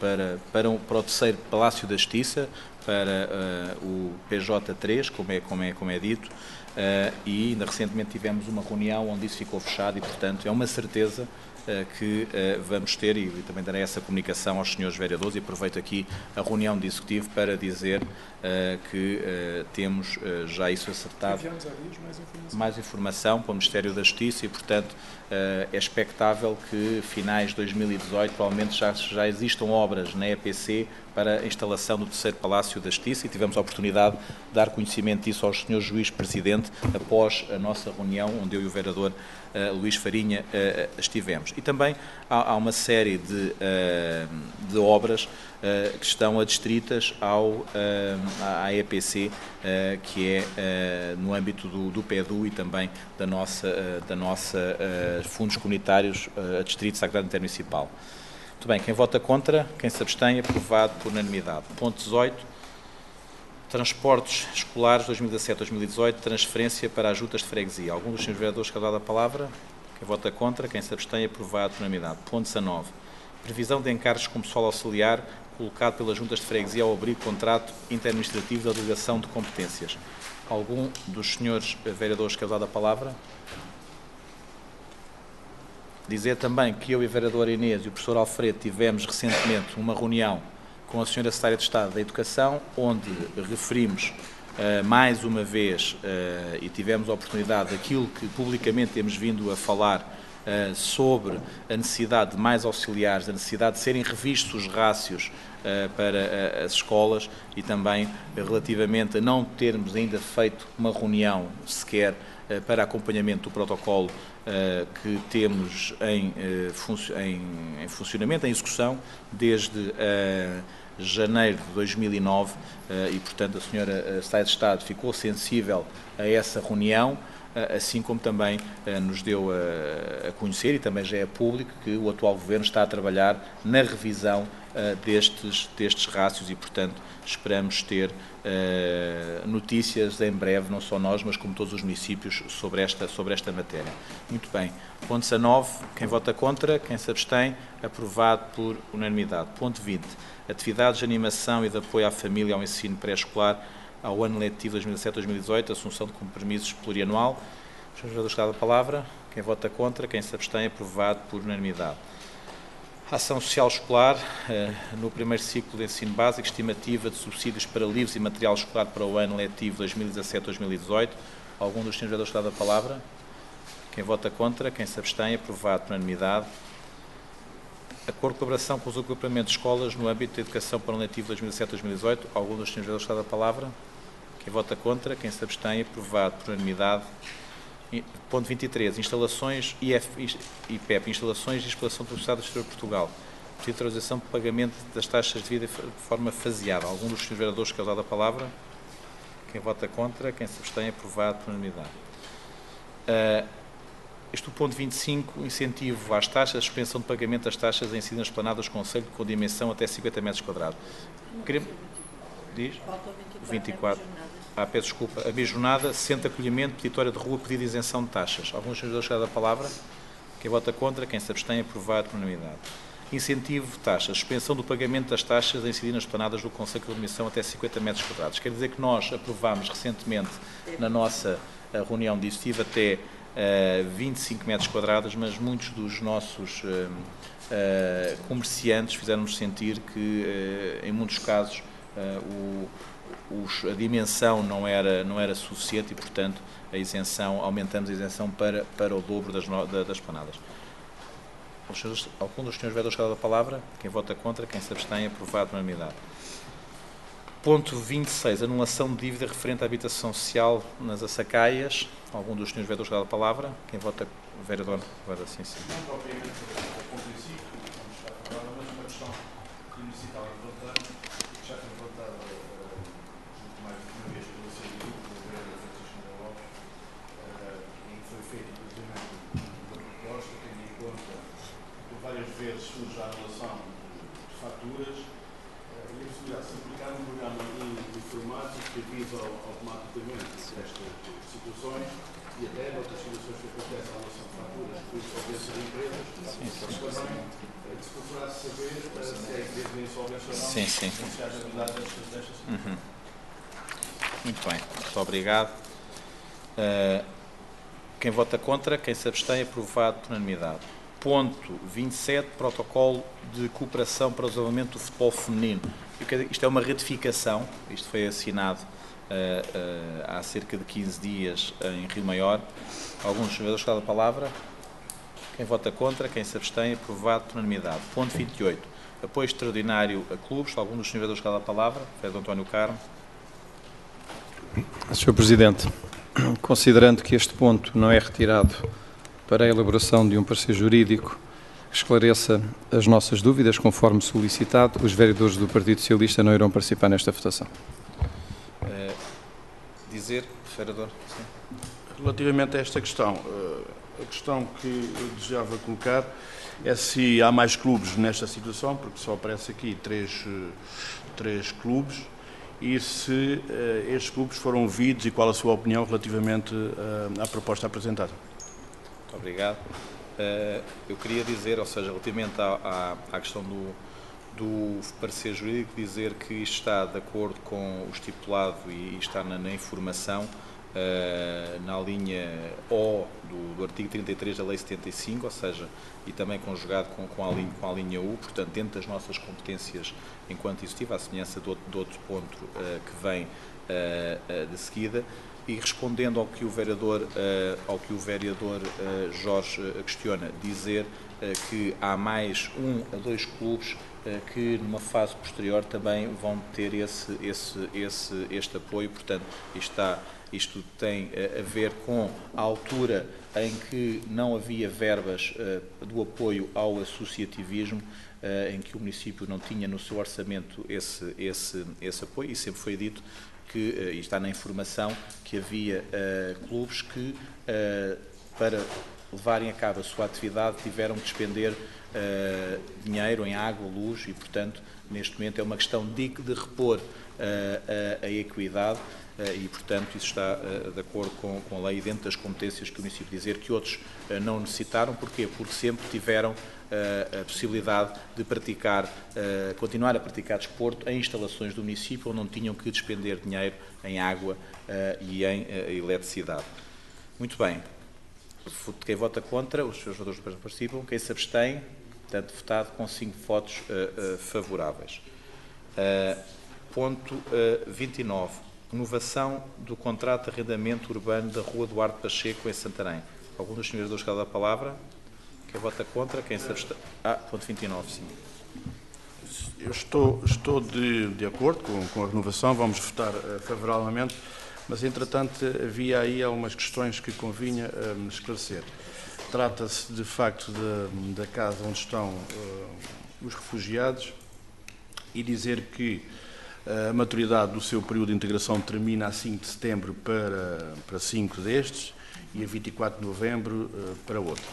para o terceiro Palácio da Justiça, para o PJ3, como é dito, e ainda recentemente tivemos uma reunião onde isso ficou fechado e, portanto, é uma certeza que vamos ter, e também darei essa comunicação aos senhores vereadores, e aproveito aqui a reunião de executivo para dizer que temos já isso acertado. Mais informação para o Ministério da Justiça e, portanto, é expectável que finais de 2018 provavelmente já existam obras na EPC para a instalação do terceiro Palácio da Justiça, e tivemos a oportunidade de dar conhecimento disso ao Sr. Juiz Presidente após a nossa reunião, onde eu e o vereador Luís Farinha estivemos. E também há uma série de obras que estão adstritas à EPC, que é no âmbito do PEDU e também da nossa fundos comunitários adstritos à Grade Intermunicipal. Muito bem, quem vota contra, quem se abstém, aprovado por unanimidade. Ponto 18. Transportes escolares 2017-2018, transferência para as juntas de freguesia. Algum dos senhores vereadores quer dar a palavra? Quem vota contra, quem se abstém, aprovado por unanimidade. Ponto 19. Previsão de encargos como pessoal auxiliar colocado pelas juntas de freguesia ao abrir contrato interadministrativo de delegação de competências. Algum dos senhores vereadores quer dar a palavra? Dizer também que eu e a vereadora Inês e o professor Alfredo tivemos recentemente uma reunião com a senhora Secretária de Estado da Educação, onde referimos mais uma vez e tivemos a oportunidade daquilo que publicamente temos vindo a falar sobre a necessidade de mais auxiliares, a necessidade de serem revistos os rácios para as escolas e também relativamente a não termos ainda feito uma reunião sequer para acompanhamento do protocolo que temos em funcionamento, em execução, desde janeiro de 2009 e, portanto, a senhora Secretária de Estado ficou sensível a essa reunião, assim como também nos deu a conhecer, e também já é público, que o atual Governo está a trabalhar na revisão destes rácios e, portanto, esperamos ter notícias em breve, não só nós, mas como todos os municípios, sobre esta matéria. Muito bem. Ponto 19. Quem vota contra, quem se abstém, aprovado por unanimidade. Ponto 20. Atividades de animação e de apoio à família e ao ensino pré-escolar ao ano letivo 2017-2018, assunção de compromissos plurianual. Os senhores vereadores, cada palavra. Quem vota contra, quem se abstém, aprovado por unanimidade. Ação social escolar, no primeiro ciclo de ensino básico, estimativa de subsídios para livros e material escolar para o ano letivo 2017-2018. Algum dos senhores vereadores, cada palavra. Quem vota contra, quem se abstém, aprovado por unanimidade. Acordo de colaboração com os agrupamentos de escolas no âmbito da educação para o ano letivo 2017-2018. Algum dos senhores vereadores, cada palavra. Quem vota contra, quem se abstém, aprovado por unanimidade. Ponto 23. Instalações IPEP, instalações de exploração do Estado do Exterior de Portugal. Autorização de pagamento das taxas de vida de forma faseada. Algum dos senhores vereadores quer dar a palavra? Quem vota contra, quem se abstém, aprovado por unanimidade. Este é o ponto 25, incentivo às taxas, suspensão de pagamento das taxas em incidir nas planadas do Conselho com dimensão até 50 metros quadrados. Diz? 24. Peço desculpa. A mesjornada, centro de acolhimento, petitória de rua, pedido de isenção de taxas. Alguns senhores chegam da palavra. Quem vota contra, quem se abstém, aprovado por unanimidade. Incentivo de taxas, suspensão do pagamento das taxas a incidir nas planadas do Conselho com dimensão até 50 metros quadrados. Quer dizer que nós aprovámos recentemente na nossa reunião de executiva até 25 metros quadrados, mas muitos dos nossos comerciantes fizeram-nos sentir que, em muitos casos, a dimensão não era suficiente e, portanto, aumentamos a isenção para o dobro das planadas. Algum dos senhores vereadores quer dar a palavra? Quem vota contra, quem se abstém, aprovado por unanimidade. Ponto 26. Anulação de dívida referente à habitação social nas Açacaias. Algum dos senhores vereadores quer dar a palavra? Quem vota, vereador, guarda sim. Não propriamente o ponto em si, como está falado, mas uma questão que necessitava levantar, que já foi levantada mais de uma vez pela CDU, pelo vereador Francisco Lopes, e foi feito, inclusive, haver surge a relação de faturas e a possibilidade de se aplicar um programa informático que avisa automaticamente estas situações e até outras situações que acontecem à relação de faturas por insolvência de empresas, mas também que se procurasse saber se é empresa de insolvência ou não, se há habilidade destas situações. Muito bem, muito obrigado. Quem vota contra, quem se abstém, aprovado por unanimidade. Ponto 27, protocolo de cooperação para o desenvolvimento do futebol feminino. Isto é uma ratificação, isto foi assinado há cerca de 15 dias em Rio Maior. Alguns dos senhores da palavra. Quem vota contra, quem se abstém, aprovado por unanimidade. Ponto 28, apoio extraordinário a clubes. Algum dos senhores da palavra. Pedro António Carmo. Sr. Presidente, considerando que este ponto não é retirado para a elaboração de um parecer jurídico que esclareça as nossas dúvidas, conforme solicitado, os vereadores do Partido Socialista não irão participar nesta votação. Dizer, vereador? Sim. Relativamente a esta questão, a questão que eu desejava colocar é se há mais clubes nesta situação, porque só aparece aqui três clubes, e se estes clubes foram ouvidos e qual a sua opinião relativamente à proposta apresentada. Muito obrigado. Eu queria dizer, ou seja, relativamente à questão do parecer jurídico, dizer que isto está de acordo com o estipulado e está na informação, na linha O do artigo 33 da Lei 75, ou seja, e também conjugado com a linha U, portanto, dentro das nossas competências enquanto executiva, à semelhança de outro ponto que vem de seguida, e respondendo ao que o vereador Jorge questiona, dizer que há mais 1 a 2 clubes que numa fase posterior também vão ter este apoio, portanto, isto tem a ver com a altura em que não havia verbas do apoio ao associativismo, em que o município não tinha no seu orçamento esse apoio, e sempre foi dito que, e está na informação, que havia clubes que, para levarem a cabo a sua atividade, tiveram que despender dinheiro em água, luz, e, portanto, neste momento é uma questão de repor a equidade, e, portanto, isso está de acordo com a lei, dentro das competências que o município dizer que outros não necessitaram. Porquê? Porque sempre tiveram a possibilidade de continuar a praticar desporto em instalações do município, onde não tinham que despender dinheiro em água e em eletricidade. Muito bem. Quem vota contra, os seus votos participam. Quem se abstém, portanto, votado com 5 votos favoráveis. Ponto 29. Renovação do contrato de arrendamento urbano da Rua Duarte Pacheco, em Santarém. Algum dos senhores da da palavra? Quem vota contra? Quem se abstém? Ponto 29, sim. Eu estou de acordo com a renovação, vamos votar favoravelmente, mas, entretanto, havia aí algumas questões que convinha esclarecer. Trata-se, de facto, da casa onde estão os refugiados, e dizer que a maturidade do seu período de integração termina a 5 de setembro para 5 destes e a 24 de novembro para outro.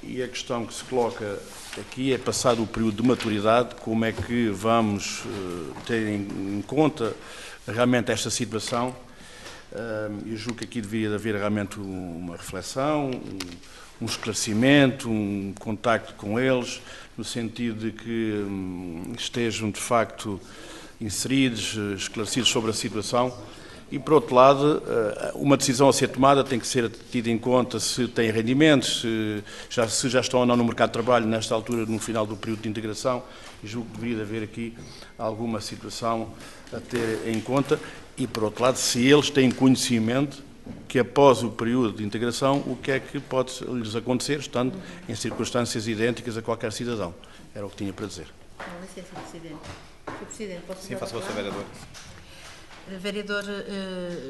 E a questão que se coloca aqui é, passado o período de maturidade, como é que vamos ter em conta realmente esta situação. Eu julgo que aqui deveria haver realmente uma reflexão, um esclarecimento, um contacto com eles, no sentido de que estejam, de facto, inseridos, esclarecidos sobre a situação. E, por outro lado, uma decisão a ser tomada tem que ser tida em conta se têm rendimentos, se já estão ou não no mercado de trabalho nesta altura, no final do período de integração. E julgo que deveria haver aqui alguma situação a ter em conta. E, por outro lado, se eles têm conhecimento que, após o período de integração, o que é que pode lhes acontecer, estando em circunstâncias idênticas a qualquer cidadão. Era o que tinha para dizer. Com licença, Presidente. Sr. Presidente, posso... Sim, faça o seu vereador. Vereador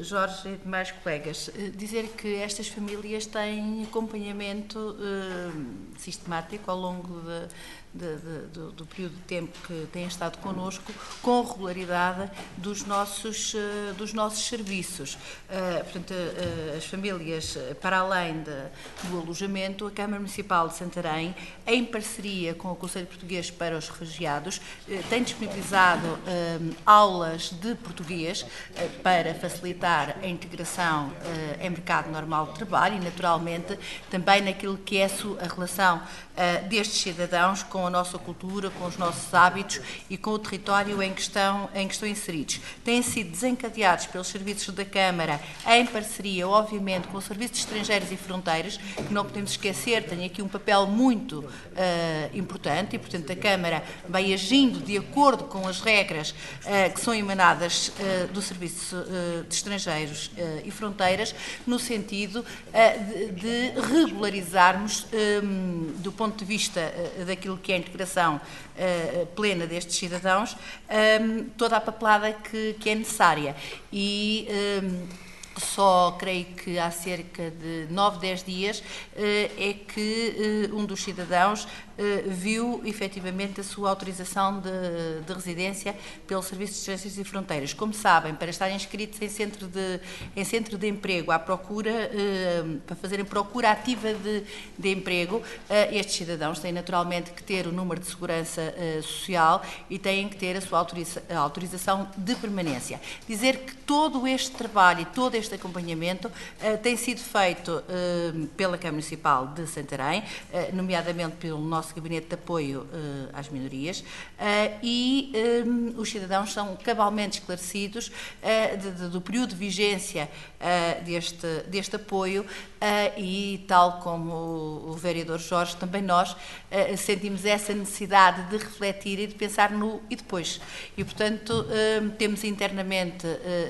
Jorge e demais colegas, dizer que estas famílias têm acompanhamento sistemático ao longo do período de tempo que têm estado connosco, com regularidade dos nossos serviços. Portanto, as famílias, para além do alojamento, a Câmara Municipal de Santarém, em parceria com o Conselho Português para os Refugiados, tem disponibilizado aulas de português para facilitar a integração em mercado normal de trabalho e, naturalmente, também naquilo que é a relação destes cidadãos com a nossa cultura, com os nossos hábitos e com o território em que estão inseridos. Têm sido desencadeados pelos serviços da Câmara, em parceria, obviamente, com o Serviço de Estrangeiros e Fronteiras, que não podemos esquecer, tem aqui um papel muito importante e, portanto, a Câmara vai agindo de acordo com as regras que são emanadas do Serviço de Estrangeiros e Fronteiras, no sentido de regularizarmos, do ponto de vista daquilo que é a integração plena destes cidadãos, toda a papelada que é necessária. E só creio que há cerca de 9, 10 dias é que um dos cidadãos viu efetivamente a sua autorização de residência pelo Serviço de Estrangeiros e Fronteiras. Como sabem, para estarem inscritos em centro de emprego à procura, para fazerem procura ativa de emprego, estes cidadãos têm naturalmente que ter o número de segurança social e têm que ter a sua autorização de permanência. Dizer que todo este trabalho e todo este acompanhamento tem sido feito pela Câmara Municipal de Santarém, nomeadamente pelo nosso Gabinete de Apoio às Minorias, e os cidadãos são cabalmente esclarecidos do período de vigência deste apoio e, tal como o vereador Jorge, também nós sentimos essa necessidade de refletir e de pensar no e depois. E, portanto, temos internamente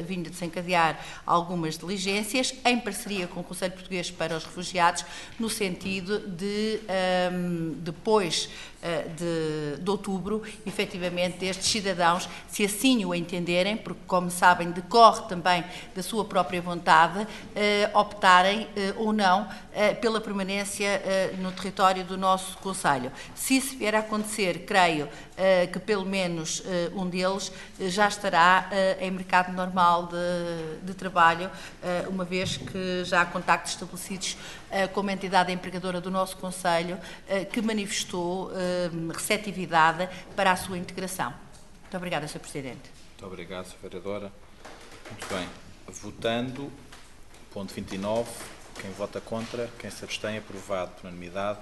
vindo a desencadear algumas diligências em parceria com o Conselho Português para os Refugiados, no sentido de, depois de outubro, efetivamente, estes cidadãos, se assim o entenderem, porque, como sabem, decorre também da sua própria vontade, optarem ou não pela permanência no território do nosso Conselho. Se isso vier a acontecer, creio que pelo menos um deles já estará em mercado normal de trabalho, uma vez que já há contactos estabelecidos com uma entidade empregadora do nosso Conselho que manifestou receptividade para a sua integração. Muito obrigada, Sr. Presidente. Muito obrigado, Sra. Vereadora. Muito bem. Votando, ponto 29, quem vota contra, quem se abstém, aprovado por unanimidade.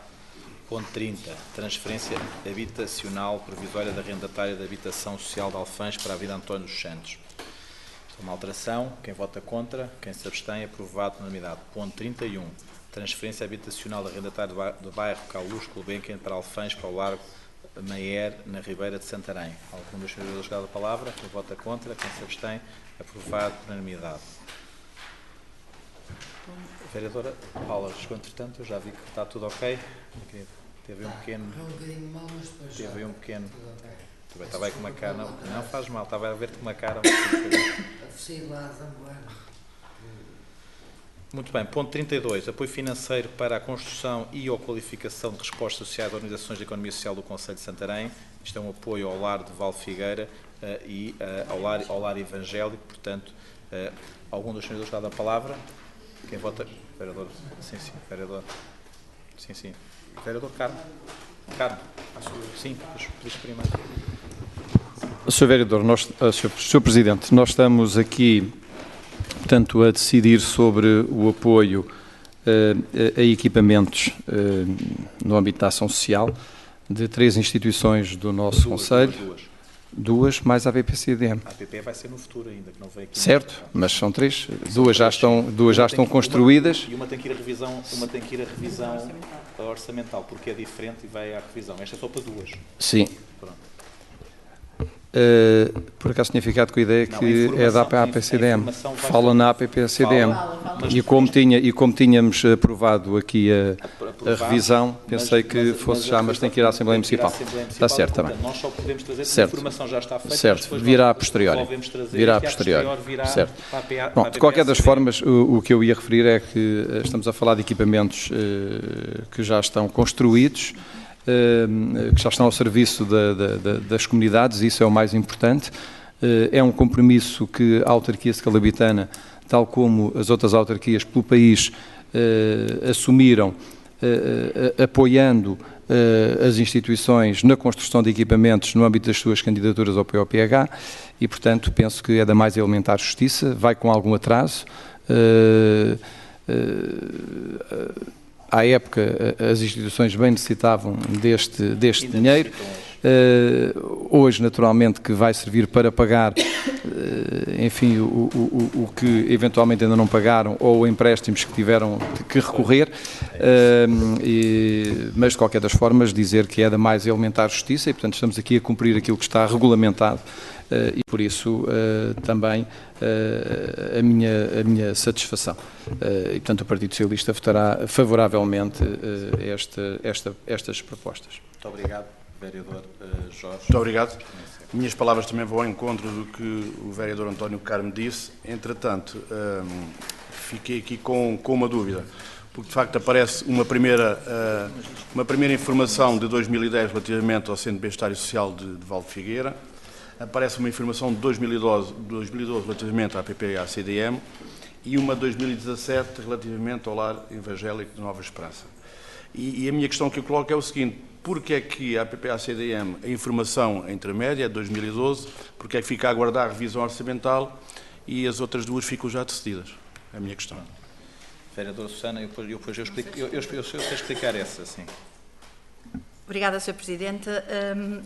Ponto 30, transferência habitacional provisória da arrendatária da habitação social de Alfães para a Avenida António dos Santos. Uma alteração, quem vota contra, quem se abstém, aprovado por unanimidade. Ponto 31, transferência habitacional da arrendatária do bairro Caulus Gulbenkian para Alfães, para o Largo Maier, na Ribeira de Santarém. Algum dos senhores da palavra, quem vota contra, quem se abstém, aprovado por unanimidade. Vereadora Paula, chegou entretanto, eu já vi que está tudo ok. Teve um pequeno. Teve um pequeno. Estava aí com uma cara. Não faz mal, estava a ver-te com uma cara. Muito bem, ponto 32. Apoio financeiro para a construção e ou qualificação de respostas sociais de organizações de economia social do Conselho de Santarém. Isto é um apoio ao lar de Val Figueira e ao lar evangélico. Portanto, algum dos senhores da palavra? Quem vota? Vereador? Sim, sim. Vereador? Sim, sim. Vereador Carmo? Carmo? Sim, pediste primeiro. Sr. Vereador, Sr. Presidente, nós estamos aqui, portanto, a decidir sobre o apoio a equipamentos no âmbito da ação social de 3 instituições do nosso Conselho. Duas mais a BPCDM. A APP vai ser no futuro ainda, que não veio aqui. Certo, mas são 3. Duas já estão construídas. E uma tem que ir a revisão orçamental, porque é diferente e vai à revisão. Esta é só para 2. Sim. Pronto. Por acaso tinha ficado com a ideia que é da APCDM. Fala na APPCDM. E como tínhamos aprovado aqui a revisão, pensei que fosse já, mas tem que ir à Assembleia Municipal. Está certo também. Nós só podemos trazer se a informação já está feita. Certo, virá a posteriori. Virá a posteriori. Certo. Bom, de qualquer das formas, o que eu ia referir é que estamos a falar de equipamentos que já estão construídos, que já estão ao serviço das comunidades, e isso é o mais importante. É um compromisso que a autarquia scalabitana, tal como as outras autarquias pelo país, assumiram, apoiando as instituições na construção de equipamentos no âmbito das suas candidaturas ao POPH, e, portanto, penso que é da mais elementar justiça, vai com algum atraso. À época, as instituições bem necessitavam deste dinheiro. Hoje, naturalmente, que vai servir para pagar, enfim, o que eventualmente ainda não pagaram, ou empréstimos que tiveram que recorrer, mas, de qualquer das formas, dizer que é da mais elementar justiça e, portanto, estamos aqui a cumprir aquilo que está regulamentado. E por isso também a minha satisfação. E portanto o Partido Socialista votará favoravelmente estas propostas. Muito obrigado, vereador Jorge. Muito obrigado. Minhas palavras também vão ao encontro do que o vereador António Carmo disse. Entretanto, fiquei aqui com uma dúvida, porque de facto aparece uma primeira informação de 2010 relativamente ao Centro de Bem-Estar Social de Val de Figueira. Aparece uma informação de 2012 relativamente à APP-CDM e uma de 2017 relativamente ao Lar Evangélico de Nova Esperança. E a minha questão que eu coloco é o seguinte: porque é que a APP-CDM, a informação intermédia, é de 2012, porque é que fica a aguardar a revisão orçamental e as outras duas ficam já decididas? É a minha questão. Vereadora Susana, eu sei explicar essa, sim. Obrigada, Sr. Presidente.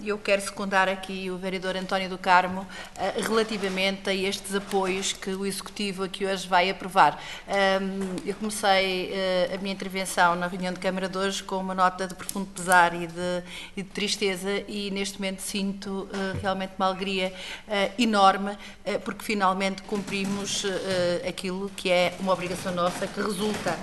Eu quero secundar aqui o vereador António do Carmo relativamente a estes apoios que o Executivo aqui hoje vai aprovar. Eu comecei a minha intervenção na reunião de Câmara de hoje com uma nota de profundo pesar e de tristeza, e neste momento sinto realmente uma alegria enorme, porque finalmente cumprimos aquilo que é uma obrigação nossa, que resulta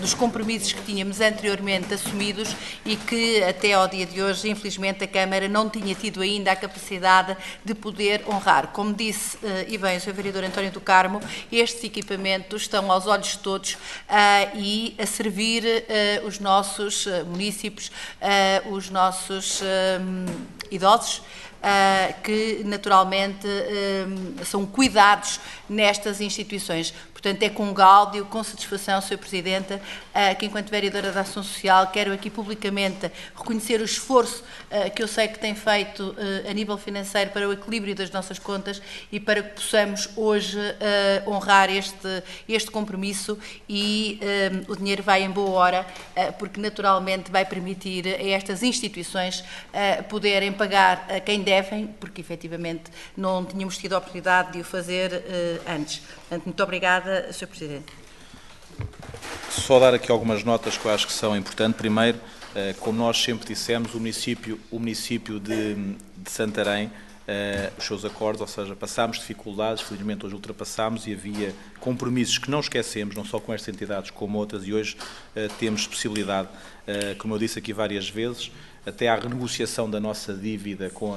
dos compromissos que tínhamos anteriormente assumidos e que até ao dia de hoje, infelizmente, a Câmara não tinha tido ainda a capacidade de poder honrar. Como disse, e bem, o Sr. Vereador António do Carmo, estes equipamentos estão aos olhos de todos e a servir os nossos munícipes, os nossos idosos, que naturalmente são cuidados nestas instituições. Portanto, é com gáudio, com satisfação, Sr. Presidente, que enquanto vereadora da Ação Social quero aqui publicamente reconhecer o esforço que eu sei que tem feito a nível financeiro para o equilíbrio das nossas contas e para que possamos hoje honrar este compromisso, e o dinheiro vai em boa hora, porque naturalmente vai permitir a estas instituições poderem pagar a quem devem, porque efetivamente não tínhamos tido a oportunidade de o fazer antes. Portanto, muito obrigada, Sr. Presidente. Só dar aqui algumas notas que eu acho que são importantes. Primeiro, como nós sempre dissemos, o município de Santarém, os seus acordos, ou seja, passámos dificuldades, felizmente hoje ultrapassámos, e havia compromissos que não esquecemos, não só com estas entidades como outras, e hoje temos possibilidade, como eu disse aqui várias vezes, até à renegociação da nossa dívida com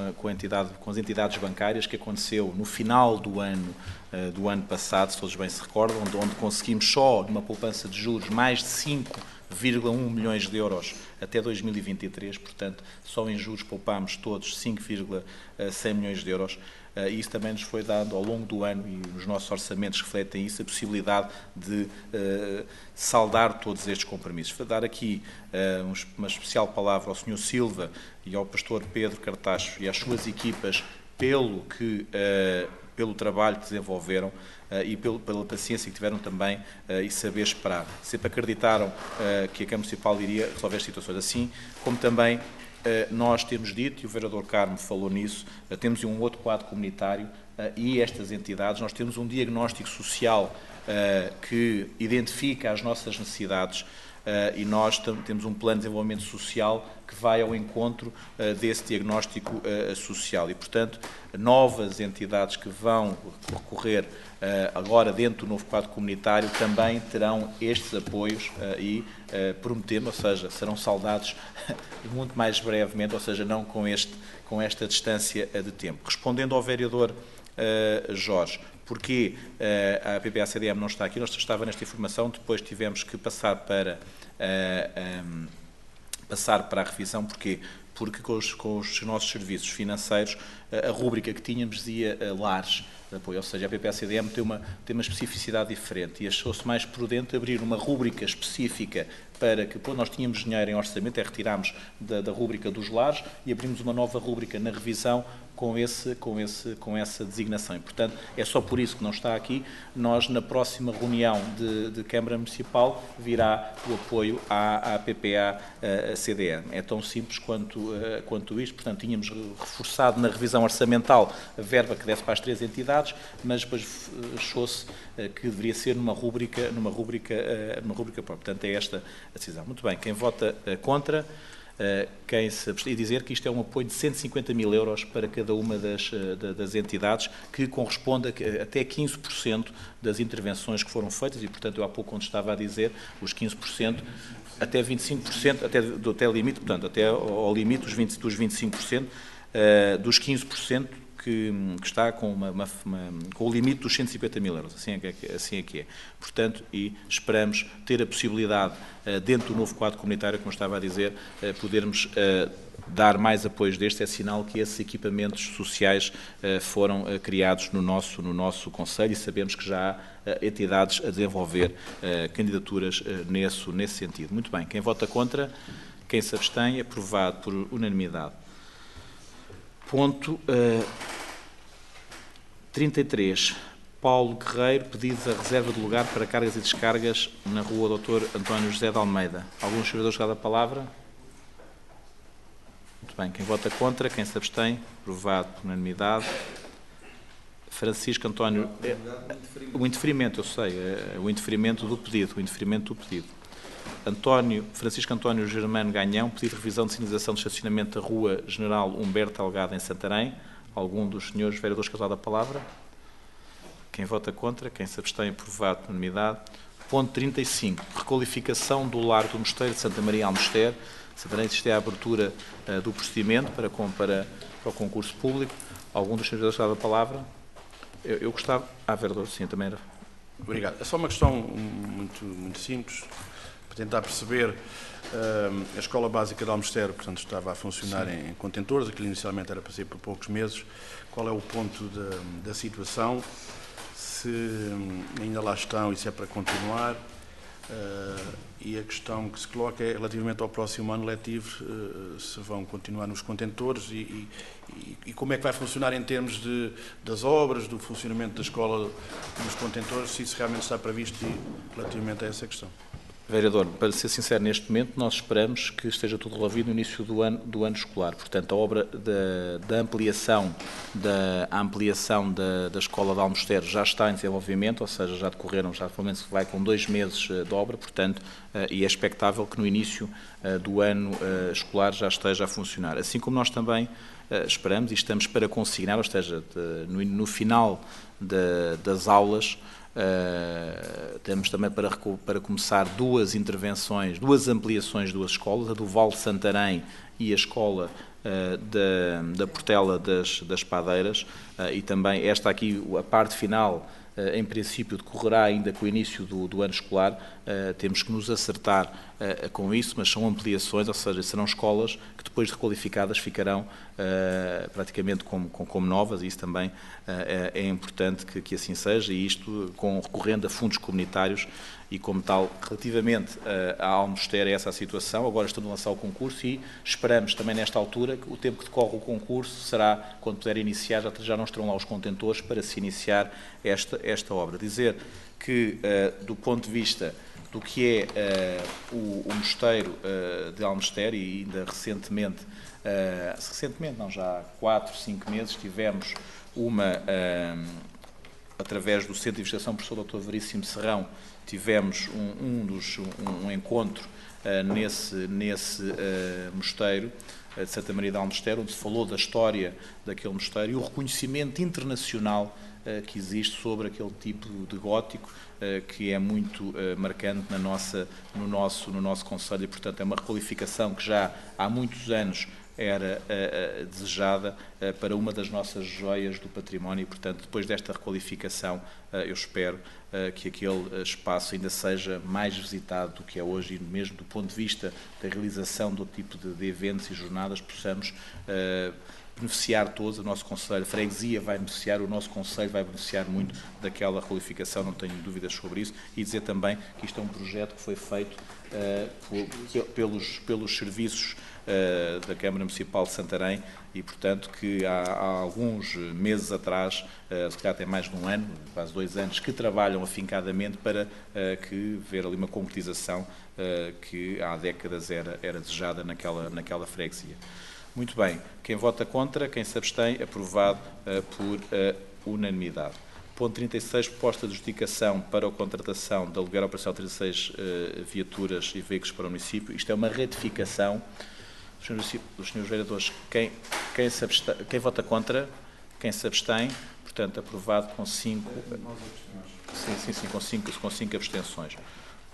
as entidades bancárias, que aconteceu no final do ano passado, se todos bem se recordam, onde conseguimos só, numa poupança de juros, mais de 5,1 milhões de euros até 2023, portanto, só em juros poupámos todos 5,100 milhões de euros. E isso também nos foi dado ao longo do ano, e os nossos orçamentos refletem isso, a possibilidade de saldar todos estes compromissos. Vou dar aqui uma especial palavra ao Sr. Silva e ao Pastor Pedro Cartacho e às suas equipas pelo trabalho que desenvolveram e pela paciência que tiveram também e saber esperar. Sempre acreditaram que a Câmara Municipal iria resolver as situações assim, como também nós temos dito, e o vereador Carmo falou nisso, temos um outro quadro comunitário e estas entidades, nós temos um diagnóstico social que identifica as nossas necessidades, e nós temos um plano de desenvolvimento social que vai ao encontro desse diagnóstico social e, portanto, novas entidades que vão recorrer agora dentro do novo quadro comunitário também terão estes apoios e prometemos, ou seja, serão saldados muito mais brevemente, ou seja, não com esta distância de tempo. Respondendo ao vereador Jorge, porque a PPA-CDM não está aqui, nós estava nesta informação, depois tivemos que passar para a revisão, porquê? Porque com os nossos serviços financeiros, a rúbrica que tínhamos dizia lares de apoio, ou seja, a PPA-CDM tem uma especificidade diferente e achou-se mais prudente abrir uma rúbrica específica para que, nós tínhamos dinheiro em orçamento, retirámos da rúbrica dos lares e abrimos uma nova rúbrica na revisão com essa designação. E, portanto, é só por isso que não está aqui. Nós, na próxima reunião de Câmara Municipal, virá o apoio à PPA-CDM. É tão simples quanto isto. Portanto, tínhamos reforçado na revisão orçamental a verba que desse para as 3 entidades, mas depois achou-se que deveria ser numa rúbrica própria. Portanto, é esta a decisão. Muito bem. Quem vota contra... e dizer que isto é um apoio de 150 mil euros para cada uma das entidades, que corresponde a até 15% das intervenções que foram feitas e, portanto, eu há pouco, quando estava a dizer, os 15%, até 25%, até limite, portanto, até ao limite dos 25%, dos 15%, que está com o limite dos 150 mil euros, assim é que é. Portanto, e esperamos ter a possibilidade, dentro do novo quadro comunitário, como estava a dizer, podermos dar mais apoios destes, é sinal que esses equipamentos sociais foram criados no nosso Conselho e sabemos que já há entidades a desenvolver candidaturas nesse sentido. Muito bem, quem vota contra, quem se abstém, aprovado por unanimidade. Ponto 33. Paulo Guerreiro, pedidos a reserva de lugar para cargas e descargas na rua Dr. António José de Almeida. Alguns senadores cada palavra? Muito bem. Quem vota contra, quem se abstém? Aprovado por unanimidade. Francisco António... O indeferimento, eu sei. O indeferimento do pedido. Francisco António Germano Ganhão, pedido de revisão de sinalização de estacionamento da Rua General Humberto Algado, em Santarém. Algum dos senhores vereadores quer usar a palavra? Quem vota contra, quem se abstém, aprovado por unanimidade. Ponto 35. Requalificação do lar do Mosteiro de Santa Maria Almoster. Santarém, existe a abertura do procedimento para o concurso público. Algum dos senhores vereadores quer usar a palavra? Eu gostava... vereador, sim, também era. Obrigado. É só uma questão muito simples, para tentar perceber. A Escola Básica de Almoster, portanto, estava a funcionar em contentores, aquilo inicialmente era para ser por poucos meses. Qual é o ponto da situação? Se ainda lá estão e se é para continuar? E a questão que se coloca é relativamente ao próximo ano letivo, se vão continuar nos contentores e como é que vai funcionar em termos das obras, do funcionamento da escola nos contentores, se isso realmente está previsto relativamente a essa questão. Vereador, para ser sincero, neste momento nós esperamos que esteja tudo resolvido no início do ano escolar. Portanto, a obra da ampliação da Escola de Almoster já está em desenvolvimento, ou seja, já decorreram, pelo menos vai com 2 meses de obra, portanto, e é expectável que no início do ano escolar já esteja a funcionar. Assim como nós também esperamos e estamos para consignar, ou seja, no final das aulas, temos também para começar 2 intervenções, 2 ampliações de 2 escolas, a do Val de Santarém e a escola da Portela das Padeiras, e também esta aqui, a parte final, em princípio decorrerá ainda com o início do ano escolar. Temos que nos acertar com isso, mas são ampliações, ou seja, serão escolas que depois de requalificadas ficarão praticamente como novas, e isso também é importante que assim seja, e isto recorrendo a fundos comunitários, e como tal, relativamente à Almoster, é essa a situação. Agora estamos a lançar o concurso e esperamos também nesta altura que o tempo que decorre o concurso será, quando puder iniciar, já não estarão lá os contentores para se iniciar esta obra. Dizer que, do ponto de vista do que é o mosteiro de Almoster, e ainda recentemente, não, já há 4, 5 meses, tivemos através do Centro de Investigação Professor Dr. Veríssimo Serrão, tivemos um encontro nesse mosteiro de Santa Maria de Almosteiro, onde se falou da história daquele mosteiro e o reconhecimento internacional que existe sobre aquele tipo de gótico, que é muito marcante no nosso concelho, e, portanto, é uma requalificação que já há muitos anos era desejada para uma das nossas joias do património e, portanto, depois desta requalificação, eu espero que aquele espaço ainda seja mais visitado do que é hoje, e mesmo do ponto de vista da realização do tipo de eventos e jornadas, possamos beneficiar todos, o nosso concelho, a freguesia vai beneficiar, o nosso concelho vai beneficiar muito daquela requalificação, não tenho dúvidas sobre isso, e dizer também que isto é um projeto que foi feito pelos serviços da Câmara Municipal de Santarém e, portanto, que há alguns meses atrás, se calhar tem mais de um ano, quase 2 anos, que trabalham afincadamente para ver ali uma concretização que há décadas era desejada naquela freguesia. Muito bem. Quem vota contra, quem se abstém, aprovado por unanimidade. Ponto 36, proposta de justificação para a contratação de aluguer operacional 36 viaturas e veículos para o município. Isto é uma ratificação dos senhores vereadores. Quem vota contra, quem se abstém, portanto, aprovado com 5... com 5 abstenções.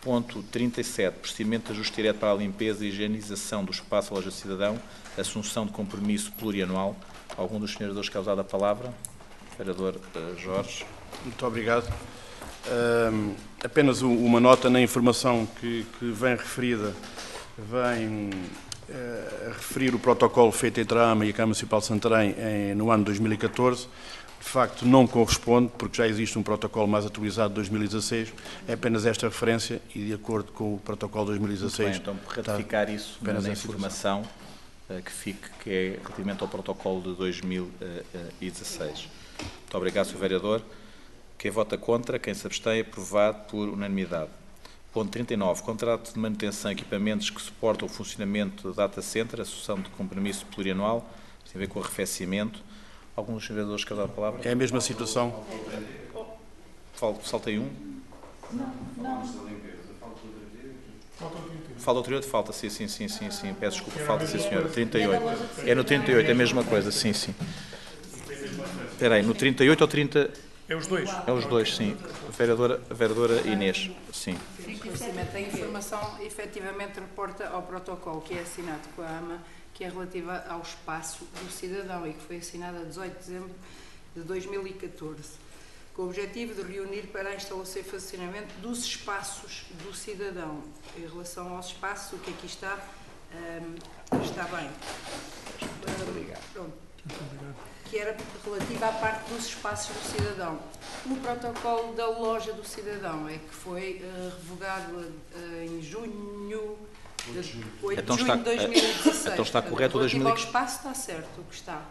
Ponto 37, procedimento de ajuste direto para a limpeza e higienização do espaço Loja Cidadão, assunção de compromisso plurianual. Algum dos senhores quer usar a palavra? Vereador Jorge. Muito obrigado. Apenas uma nota na informação que vem referida, vem a referir o protocolo feito entre a AMA e a Câmara Municipal de Santarém no ano 2014. De facto, não corresponde, porque já existe um protocolo mais atualizado de 2016, é apenas esta referência e de acordo com o protocolo de 2016... Muito bem, então, por ratificar isso na informação que é relativamente ao protocolo de 2016. Muito obrigado, Sr. Vereador. Quem vota contra, quem se abstém, aprovado por unanimidade. Ponto 39, contrato de manutenção e equipamentos que suportam o funcionamento do data center, associação de compromisso plurianual, tem a ver com o arrefecimento. Algum dos vereadores quer dar a palavra? É a mesma situação. Saltei um? Falta o 38? Falta, sim. Peço desculpa, falta, sim, senhora. 38. É no 38, é a mesma coisa, sim. Espera aí, no 38 ou 30... É os dois. É os dois, sim. A vereadora Inês, sim. A informação efetivamente reporta ao protocolo que é assinado com a AMA, que é relativa ao espaço do cidadão e que foi assinada a 18 de dezembro de 2014, com o objetivo de reunir para a instalação e funcionamento dos espaços do cidadão. Em relação aos espaços, o que aqui está bem. Pronto. Que era relativa à parte dos espaços do cidadão. O protocolo da loja do cidadão é que foi revogado em junho... 8 de junho de 2016. Então está correto o 2015? O espaço está certo, o que está.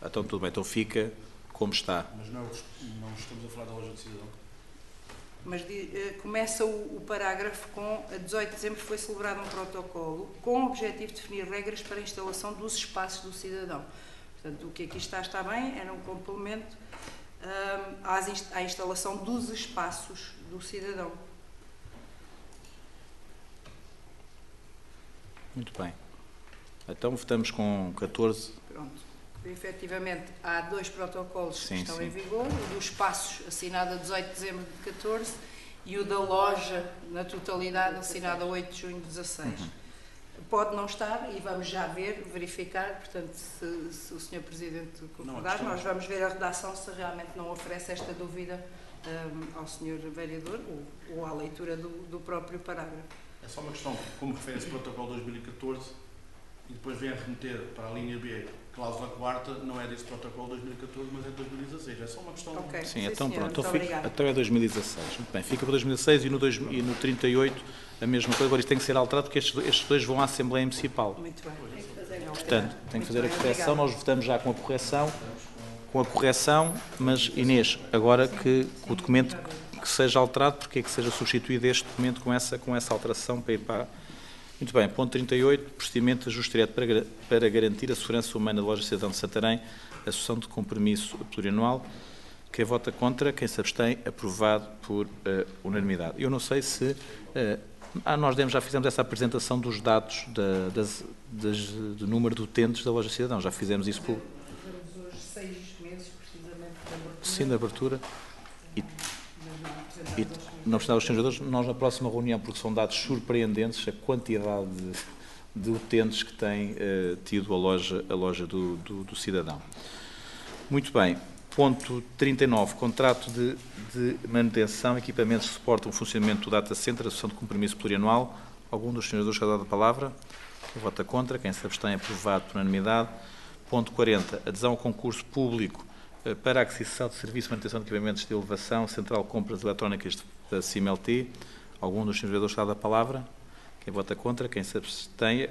Então tudo bem, então fica como está. Mas não estamos a falar da loja do cidadão. Mas começa o parágrafo com, a 18 de dezembro foi celebrado um protocolo com o objetivo de definir regras para a instalação dos espaços do cidadão. Portanto, o que aqui está bem, era um complemento à instalação dos espaços do cidadão. Muito bem. Então, votamos com 14. Pronto. Efetivamente, há 2 protocolos que estão em vigor, o dos espaços, assinado a 18 de dezembro de 14, e o da loja, na totalidade, assinado a 8 de junho de 16. Pode não estar, e vamos já verificar, portanto, se o Sr. Presidente concordar, nós vamos ver a redação se realmente não oferece esta dúvida ao Sr. Vereador ou à leitura do próprio parágrafo. É só uma questão, como refere esse protocolo de 2014 e depois vem a remeter para a linha B, cláusula 4ª, não é desse protocolo de 2014, mas é de 2016. É só uma questão... Okay. Sim, então senhora, pronto. Então é 2016. Muito bem, fica para 2016 e no 38 a mesma coisa. Agora isto tem que ser alterado porque estes dois vão à Assembleia Municipal. Muito bem. Portanto, tem que fazer a correção. Nós votamos já com a correção, mas Inês, agora que o documento que seja alterado, porque é que seja substituído este documento com essa alteração para ir para... Muito bem, ponto 38, procedimento de ajuste direto para garantir a segurança humana da Loja Cidadão de Santarém, Associação de Compromisso Plurianual. Quem vota contra, quem se abstém, aprovado por unanimidade. Eu não sei se... nós já fizemos essa apresentação dos dados do número de utentes da Loja Cidadão. Já fizemos isso por... Fizemos hoje 6 meses, precisamente, de abertura. Sim, de abertura. E não precisava dos senhores, nós na próxima reunião, porque são dados surpreendentes, a quantidade de utentes que tem tido a loja do cidadão. Muito bem. Ponto 39, contrato de manutenção, equipamentos que suportam o funcionamento do data center, associação de compromisso plurianual. Algum dos senhores quer dar a palavra? Quem vota contra, quem se abstém, aprovado por unanimidade. Ponto 40, adesão ao concurso público para a aquisição de serviço de manutenção de equipamentos de elevação, central de compras eletrónicas da CIMLT. Algum dos senhores vereadores quer dar a palavra? Quem vota contra, quem se abstém,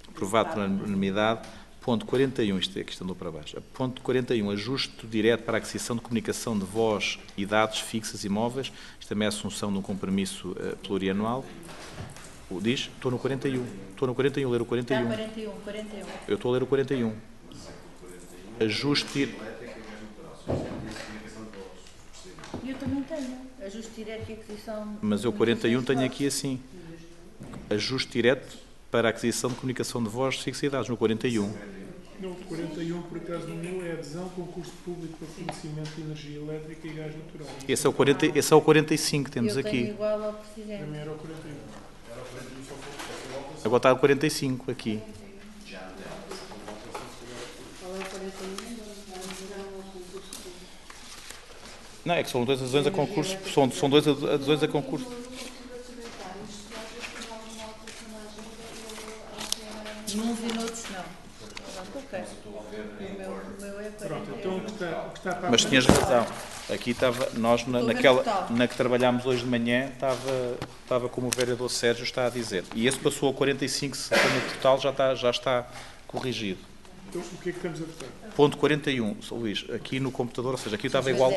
aprovado por unanimidade. Ponto 41, isto é a questão do para baixo. Ponto 41, ajuste direto para a aquisição de comunicação de voz e dados fixas e móveis. Isto também é a assunção de um compromisso plurianual. Diz? Estou no 41. Estou no 41, ler o 41. Está 41. Eu estou a ler o 41. Ajuste... Eu também tenho. Ajuste direto e aquisição... Mas eu 41 tenho aqui assim. Ajuste direto para a aquisição de comunicação de voz fixa e dados, no 41. Não, o 41, por acaso, no meu é adesão ao concurso público para fornecimento de energia elétrica e gás natural. Esse é o 45 que temos eu tenho aqui. igual ao Presidente. Também era o 41. Agora está o 45 aqui. Qual é o 41? Não, é que são duas adesões a concurso. São duas adesões a concurso. Uns e noutros não. Ok. O meu é 41. Pronto, então o que está para Mas tinhas razão. Aqui estava, nós na que trabalhámos hoje de manhã, estava como o vereador Sérgio está a dizer. E esse passou a 45, se for no total, já está corrigido. Então, o que é que estamos a votar? Ponto 41, Luís, aqui no computador, ou seja, aqui estava igual,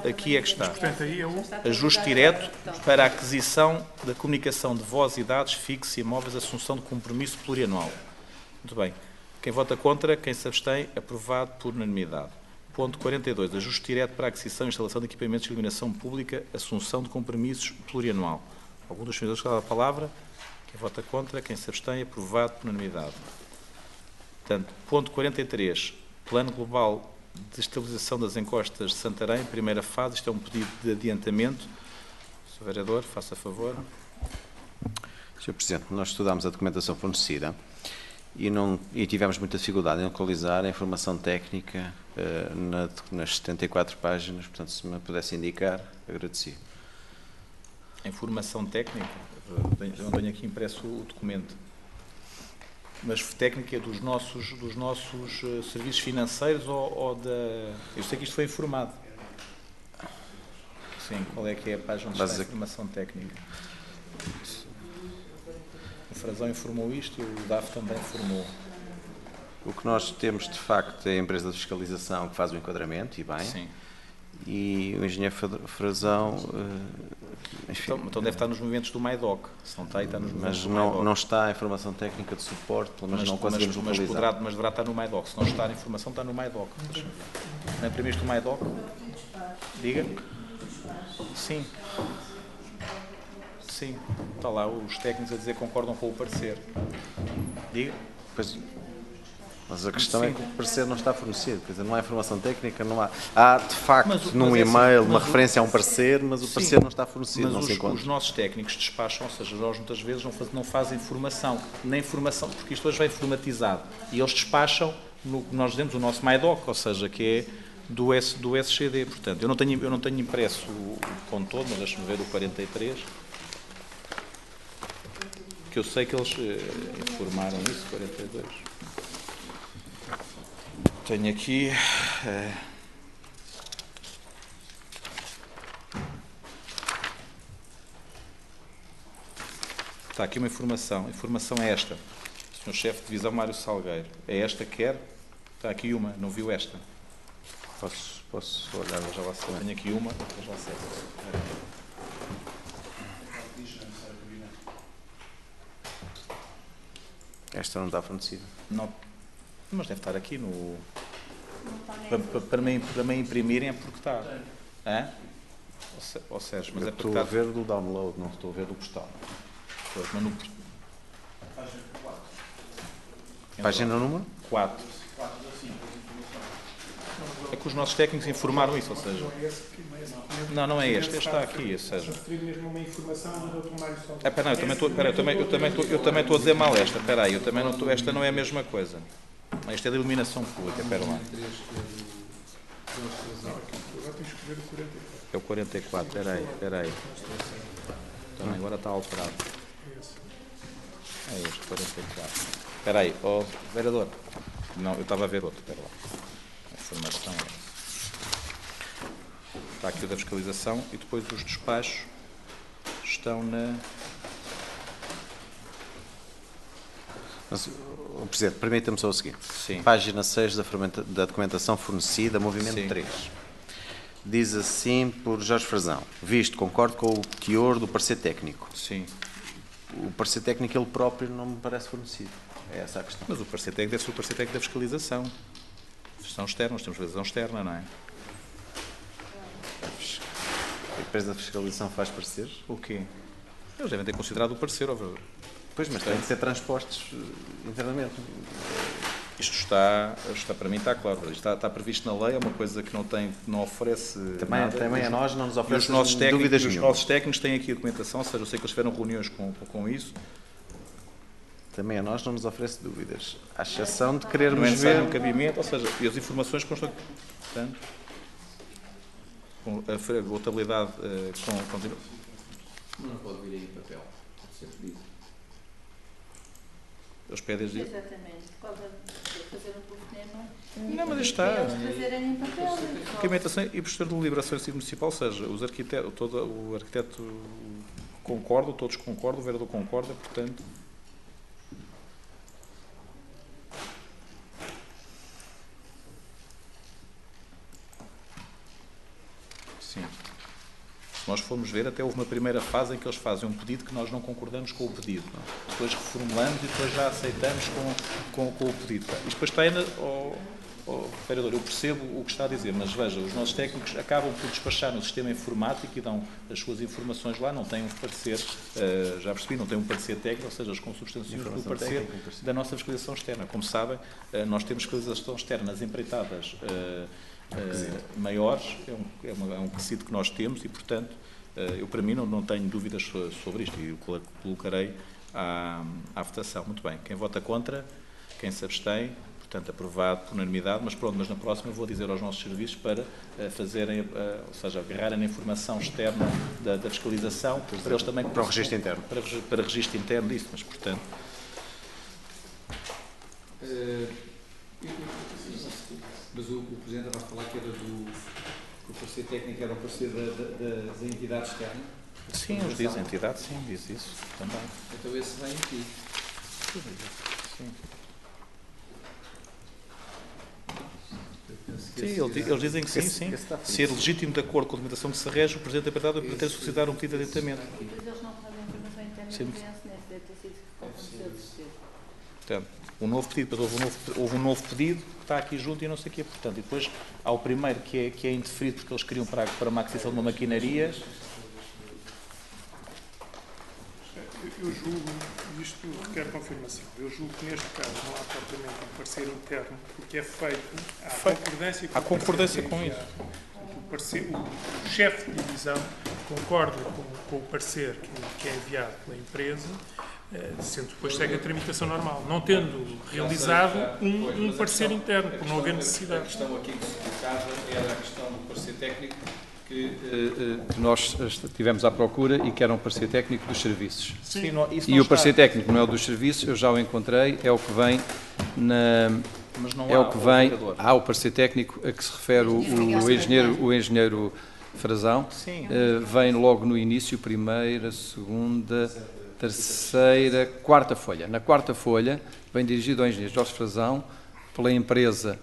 aqui é que está. Portanto, aí é o... Ajuste direto para a aquisição da comunicação de voz e dados fixos e imóveis, assunção de compromisso plurianual. Muito bem. Quem vota contra, quem se abstém, aprovado por unanimidade. Ponto 42. Ajuste direto para a aquisição e instalação de equipamentos de iluminação pública, assunção de compromissos plurianual. Algum dos senhores quer dar a palavra? Quem vota contra, quem se abstém, aprovado por unanimidade. Portanto, ponto 43. Plano Global de Estabilização das Encostas de Santarém, primeira fase. Isto é um pedido de adiantamento. Sr. Vereador, faça favor. Sr. Presidente, nós estudámos a documentação fornecida e tivemos muita dificuldade em localizar a informação técnica nas 74 páginas. Portanto, se me pudesse indicar, agradecia. A informação técnica, eu não tenho aqui impresso o documento. Mas técnica dos nossos serviços financeiros ou da... Eu sei que isto foi informado. Sim, qual é que é a página onde está a informação técnica? O Frazão informou isto e o DAF também informou. O que nós temos, de facto, é a empresa de fiscalização que faz o enquadramento, e bem. Sim. E o engenheiro Frazão... Então deve estar nos movimentos do MyDoc. Se não está, aí está nos movimentos do MyDoc. Mas não está a informação técnica de suporte, pelo menos não conseguimos localizar. Mas deverá estar no MyDoc. Se não está a informação, está no MyDoc. Não é primeiro o MyDoc? Diga. Sim. Sim. Está lá os técnicos a dizer que concordam com o parecer. Diga. Pois, mas a questão é que o parecer não está fornecido, quer dizer, não há informação técnica, não há... Há, de facto, num e-mail uma referência a um parecer, mas o parecer não está fornecido, não se encontra. Os nossos técnicos despacham, ou seja, nós muitas vezes não fazem formação, nem formação, porque isto hoje vai informatizado, e eles despacham, nós dizemos, o nosso MyDoc, ou seja, que é do SCD, portanto, eu não tenho impresso o ponto todo, mas deixe-me ver o 43, que eu sei que eles informaram isso, 42. Tenho aqui... Está aqui uma informação. A informação é esta. Sr. Chefe de Divisão Mário Salgueiro. É esta que quer? Está aqui uma. Não viu esta? Posso olhar já lá. Tenho aqui uma. Já sei. Esta não está fornecida. Não. Mas deve estar aqui no... Para me imprimirem é porque está. Hã? Ou seja, mas Eu é porque estou a está... ver do download, não estou a ver do postal. Pois, mas no... Página número? 4. É que os nossos técnicos informaram isso, ou seja... Não é esse que Não é este está aqui, ou seja... referido mesmo a uma informação do Dr. Mário Sousa. Espera, não, eu também estou a dizer mal esta, espera aí, esta não é a mesma coisa. Esta é da iluminação pública, espera lá. Agora tens que ver o 44. É o 44, espera aí. Também agora está alterado. É este, 44. Espera aí, vereador. Não, eu estava a ver outro, espera lá. A informação é essa. Está aqui o da fiscalização e depois os despachos estão na... Mas, Presidente, permita-me só o seguinte. Sim. Página 6 da documentação fornecida, movimento Sim. 3. Diz assim por Jorge Frazão. Visto, concordo com o teor do parecer técnico. Sim. O parecer técnico ele próprio não me parece fornecido. É essa a questão. Mas o parecer técnico deve ser o parecer técnico da fiscalização. São externos, temos fiscalização externa, não é? A empresa da fiscalização faz pareceres? O quê? Eles devem ter considerado o parecer, ó. Pois, mas têm de ser transpostos internamente. Isto está, para mim está claro, isto está previsto na lei, é uma coisa que não oferece nada. Também a nós não nos E oferece os nossos dúvidas técnicos, nenhuma. têm aqui a documentação, ou seja, eu sei que eles tiveram reuniões com isso. Também a nós não nos oferece dúvidas. À exceção de Não é querermos necessário um ver... cabimento, ou seja, e as informações constam, portanto, com a votabilidade continua. Não pode vir aí em papel, pode ser pedido. Eles pedem isso. Exatamente. Pode fazer um telefonema. Não, mas está. Eles fazerem em papel. Documentação e posterior de deliberação municipal, ou seja, o arquiteto concorda, todos concordam, o vereador concorda, portanto... Sim. Se nós formos ver, até houve uma primeira fase em que eles fazem um pedido que nós não concordamos com o pedido. Depois reformulamos e depois já aceitamos com o pedido. Isto depois está ainda... vereador, eu percebo o que está a dizer, mas veja, os nossos técnicos acabam por despachar no sistema informático e dão as suas informações lá, não têm um parecer, já percebi, não têm um parecer técnico, ou seja, eles consubstanciam do parecer da nossa fiscalização externa. Como sabem, nós temos fiscalização externa nas empreitadas maiores, é um requisito que nós temos e, portanto, eu para mim não tenho dúvidas sobre isto e o colocarei à votação. Muito bem, quem vota contra, quem se abstém, portanto, aprovado por unanimidade, mas pronto, mas na próxima vou dizer aos nossos serviços para fazerem, ou seja, agarrarem a informação externa da fiscalização, para eles também... Para o registro interno. Para registro interno disso, mas portanto... Mas o Presidente vai falar que era que o parecer técnico era o parecer da entidade externa? Sim, eles dizem, a entidade, sim, diz isso também. Então esse vem aqui. Sim. Sim, eles dizem que sim, sim. Ser legítimo de acordo com a documentação que se rege, o Presidente da Verdade pretende suscitar um pedido de adiantamento. Mas eles não fazem informação interna Sim. do PSNES, deve ter sido confusão de ser. Portanto, um novo pedido, houve um novo pedido que está aqui junto e não sei o quê. Portanto, e depois há o primeiro que é indeferido porque eles queriam para uma aquisição de uma maquinaria. Eu julgo, isto requer confirmação, eu julgo que neste caso não há propriamente um parecer interno, porque é feito, há concordância com isso. O chefe de divisão concorda com o parecer que é enviado pela empresa, sendo depois segue a tramitação normal, não tendo realizado um parecer interno, por não haver necessidade. A questão aqui que se colocava era a questão do parecer técnico que nós tivemos à procura e que era um parecer técnico dos serviços. Sim, E o parecer técnico não é o dos serviços, eu já o encontrei, é o que vem na... Mas não é há o que vem... vereador. Há o parecer técnico a que se refere o engenheiro Frazão. Sim. Vem logo no início, primeira, segunda, terceira, quarta folha. Na quarta folha vem dirigido ao engenheiro Jorge Frazão pela empresa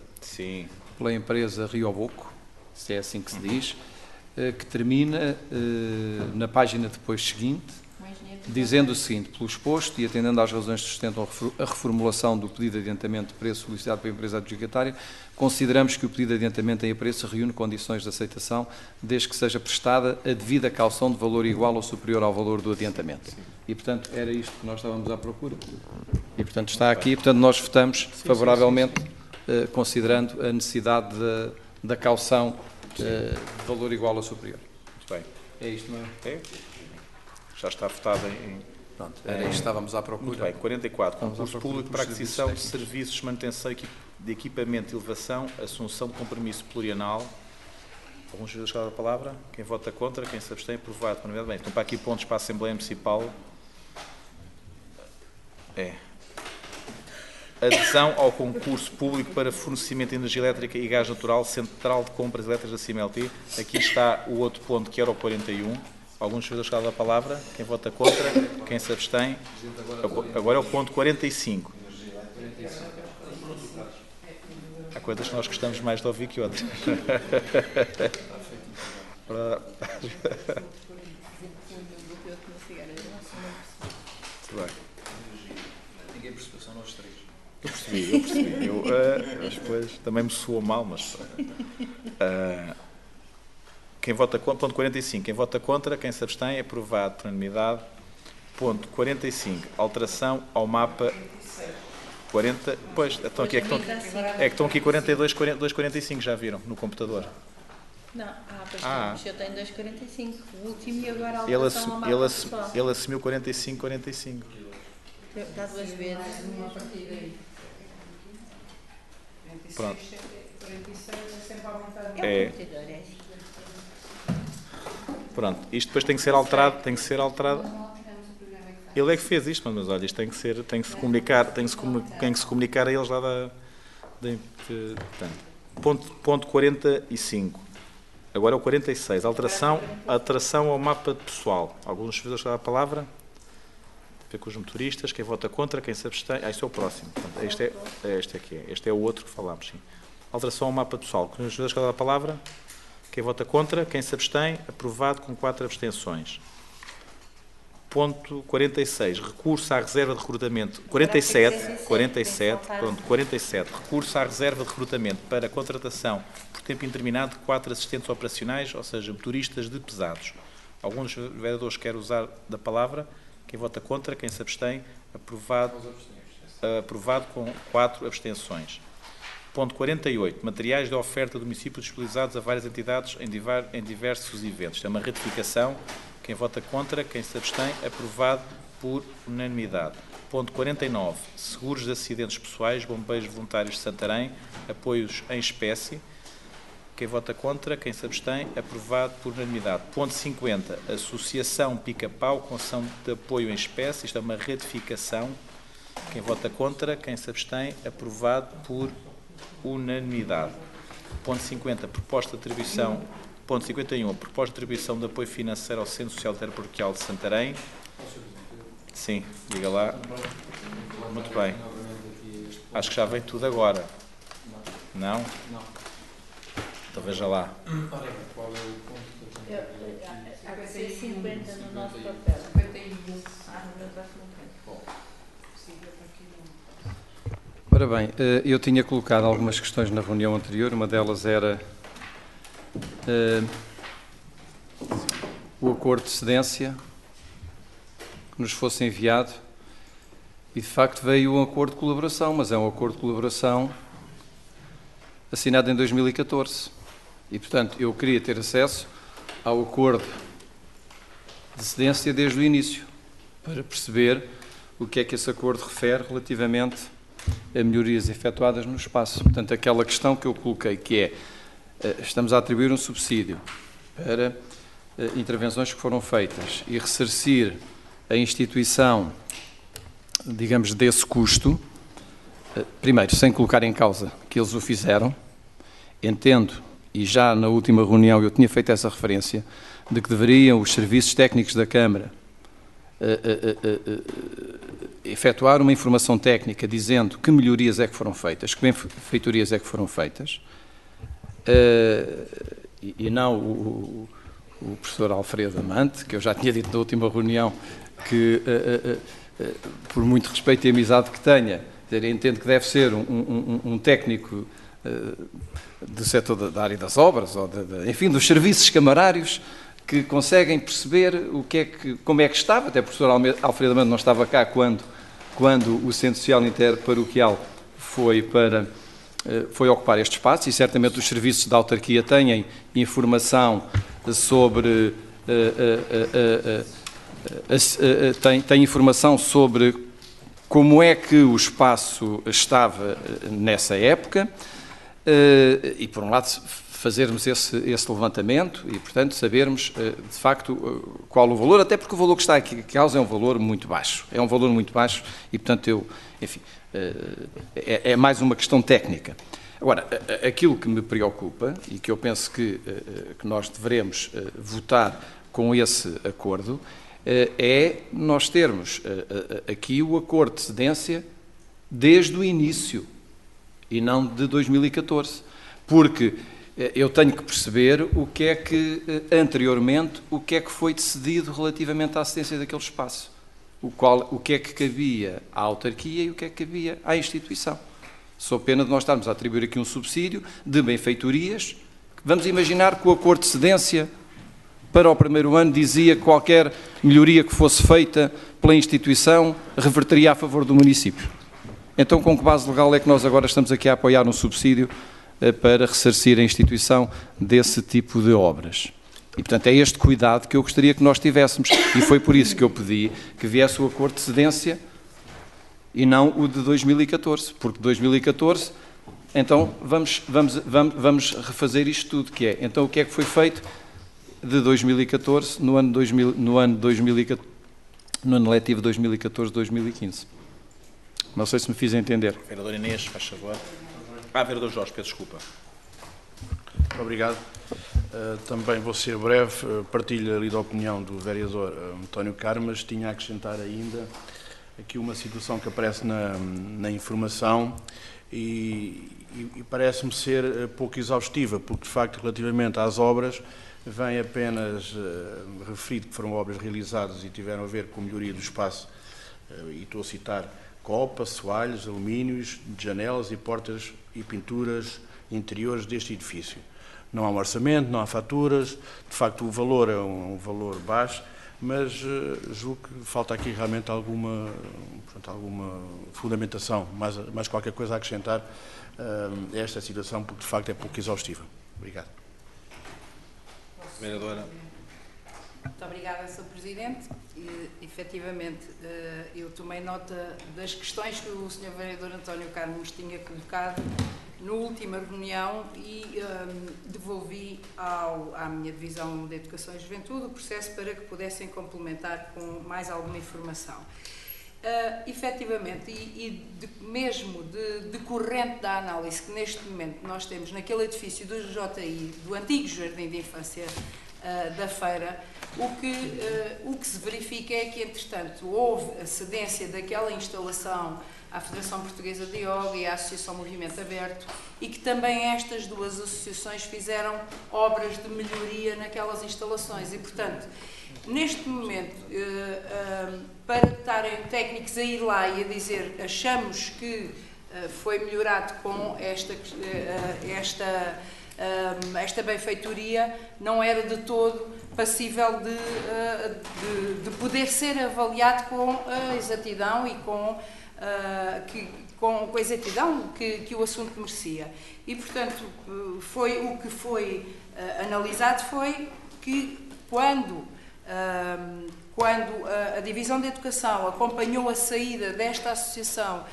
Rioboco, se é assim que se diz, que termina na página depois seguinte. O engenheiro dizendo o seguinte: pelo exposto e atendendo às razões que sustentam a reformulação do pedido de adiantamento de preço solicitado pela empresa adjudicatária, consideramos que o pedido de adiantamento em preço reúne condições de aceitação, desde que seja prestada a devida caução de valor igual ou superior ao valor do adiantamento. E, portanto, era isto que nós estávamos à procura. E, portanto, está aqui. Portanto, nós votamos favoravelmente, considerando a necessidade da caução de valor igual ou superior. Muito bem. É isto, não é? É? Já está votado em... Pronto, era isto que estávamos à procura. Muito bem. 44. Estamos à Concurso procura público por para aquisição de serviços serviços de manutenção de equipamento de elevação, assunção de compromisso plurianual. Alguns juízes da palavra? Quem vota contra? Quem se abstém? Aprovado. Bem, estão para aqui pontos para a Assembleia Municipal. Adesão ao concurso público para fornecimento de energia elétrica e gás natural, central de compras elétricas da CIMLT. Aqui está o outro ponto, que era o 41. Alguns juízes da palavra? Quem vota contra? Quem se abstém? Agora é o ponto 45. Há coisas que nós gostamos mais de ouvir que outras. Muito bem. Ninguém percebeu, são nós três. Eu percebi. As coisas também me soou mal, mas... quem vota contra, ponto 45, quem vota contra, quem se abstém, aprovado por unanimidade. Ponto 45, alteração ao mapa 40, pois, então aqui é que estão aqui 42, 245, já viram, no computador. Não, pois eu tenho 2,45, o último, e agora a Ele alteração ao mapa pessoal. ele assumiu 45, 45. Dá duas vezes. Pronto. 46 é sempre à vontade. É o computador, é. Pronto, isto depois tem que ser alterado, Ele é que fez isto, mas olha, isto tem que se comunicar a eles lá portanto, ponto 45. Agora é o 46, alteração ao mapa pessoal. Alguns servidores da palavra? Ver com os motoristas, quem vota contra, quem se abstém. Este é o próximo. Portanto, este é o outro que falámos, sim. Alteração ao mapa pessoal. Com os servidores da palavra? Quem vota contra, quem se abstém, aprovado com 4 abstenções. Ponto 46, recurso à reserva de recrutamento. 47, pronto, 47. Recurso à reserva de recrutamento para contratação por tempo indeterminado de 4 assistentes operacionais, ou seja, motoristas de pesados. Alguns vereadores querem usar da palavra. Quem vota contra, quem se abstém, aprovado com 4 abstenções. Ponto 48. Materiais de oferta do município disponibilizados a várias entidades em diversos eventos. É uma ratificação. Quem vota contra, quem se abstém, aprovado por unanimidade. Ponto 49. Seguros de acidentes pessoais, bombeiros voluntários de Santarém, apoios em espécie. Quem vota contra, quem se abstém, aprovado por unanimidade. Ponto 50. Associação Pica-Pau, concessão de apoio em espécie. Isto é uma ratificação. Quem vota contra, quem se abstém, aprovado por unanimidade. Ponto 50, proposta de atribuição. Ponto 51, a proposta de atribuição de apoio financeiro ao Centro Social Interparoquial de Santarém. Sim, diga lá. Muito bem. Acho que já veio tudo agora. Não? Então veja lá. Há 50 no nosso papel. Ora bem, eu tinha colocado algumas questões na reunião anterior, uma delas era o acordo de cedência que nos fosse enviado e de facto veio um acordo de colaboração, mas é um acordo de colaboração assinado em 2014 e portanto eu queria ter acesso ao acordo de cedência desde o início para perceber o que é que esse acordo refere relativamente a melhorias efetuadas no espaço. Portanto, aquela questão que eu coloquei, que é, estamos a atribuir um subsídio para intervenções que foram feitas e ressarcir a instituição, digamos, desse custo, primeiro, sem colocar em causa que eles o fizeram, entendo, e já na última reunião eu tinha feito essa referência, de que deveriam os serviços técnicos da Câmara efetuar uma informação técnica dizendo que melhorias é que foram feitas, que benfeitorias é que foram feitas, e não o professor Alfredo Amante, que eu já tinha dito na última reunião que por muito respeito e amizade que tenha, entendo que deve ser um técnico do setor da área das obras, ou enfim, dos serviços camarários, que conseguem perceber como é que estava, até o professor Alfredo Amando não estava cá quando o Centro Social Interparoquial foi ocupar este espaço, e certamente os serviços da autarquia têm informação sobre tem informação sobre como é que o espaço estava nessa época, e por um lado fazermos esse levantamento e, portanto, sabermos de facto qual o valor, até porque o valor que está aqui em causa é um valor muito baixo. É um valor muito baixo e, portanto, enfim, é mais uma questão técnica. Agora, aquilo que me preocupa e que eu penso que nós devemos votar com esse acordo é nós termos aqui o acordo de cedência desde o início e não de 2014, porque eu tenho que perceber o que é que, anteriormente, o que é que foi decidido relativamente à cedência daquele espaço, o que é que cabia à autarquia e o que é que cabia à instituição. Sou pena de nós estarmos a atribuir aqui um subsídio de benfeitorias. Vamos imaginar que o acordo de cedência para o primeiro ano dizia que qualquer melhoria que fosse feita pela instituição reverteria a favor do município. Então, com que base legal é que nós agora estamos aqui a apoiar um subsídio para ressarcir a instituição desse tipo de obras? E, portanto, é este cuidado que eu gostaria que nós tivéssemos. E foi por isso que eu pedi que viesse o acordo de cedência e não o de 2014. Porque 2014, então, vamos refazer isto tudo, que é, então, o que é que foi feito de 2014 no ano letivo 2014-2015. Não sei se me fiz entender. Vereador Inês, faz favor. Vereador Jorge, peço desculpa. Muito obrigado. Também vou ser breve. Partilho ali da opinião do vereador António Carmas. Tinha a acrescentar ainda aqui uma situação que aparece na informação e parece-me ser pouco exaustiva, porque, de facto, relativamente às obras, vem apenas referido que foram obras realizadas e tiveram a ver com a melhoria do espaço, e estou a citar copa, soalhos, alumínios, janelas e portas e pinturas interiores deste edifício. Não há um orçamento, não há faturas, de facto o valor é um valor baixo, mas julgo que falta aqui realmente alguma fundamentação, mais qualquer coisa a acrescentar a esta situação, porque de facto é pouco exaustiva. Obrigado. Vereadora. Muito obrigada, Sr. Presidente. Efetivamente, eu tomei nota das questões que o Sr. Vereador António Carlos tinha colocado na última reunião e devolvi à minha Divisão de Educação e Juventude o processo para que pudessem complementar com mais alguma informação. Efetivamente, mesmo decorrente da análise que neste momento nós temos naquele edifício do JI, do antigo Jardim de Infância da Feira, o que se verifica é que, entretanto, houve a cedência daquela instalação à Federação Portuguesa de Yoga e à Associação Movimento Aberto, e que também estas duas associações fizeram obras de melhoria naquelas instalações. E, portanto, neste momento, para estarem técnicos a ir lá e a dizer achamos que foi melhorado com esta benfeitoria, não era de todo passível de poder ser avaliado com a exatidão e com a exatidão que o assunto merecia. E, portanto, o que foi analisado foi que quando a Divisão de Educação acompanhou a saída desta associação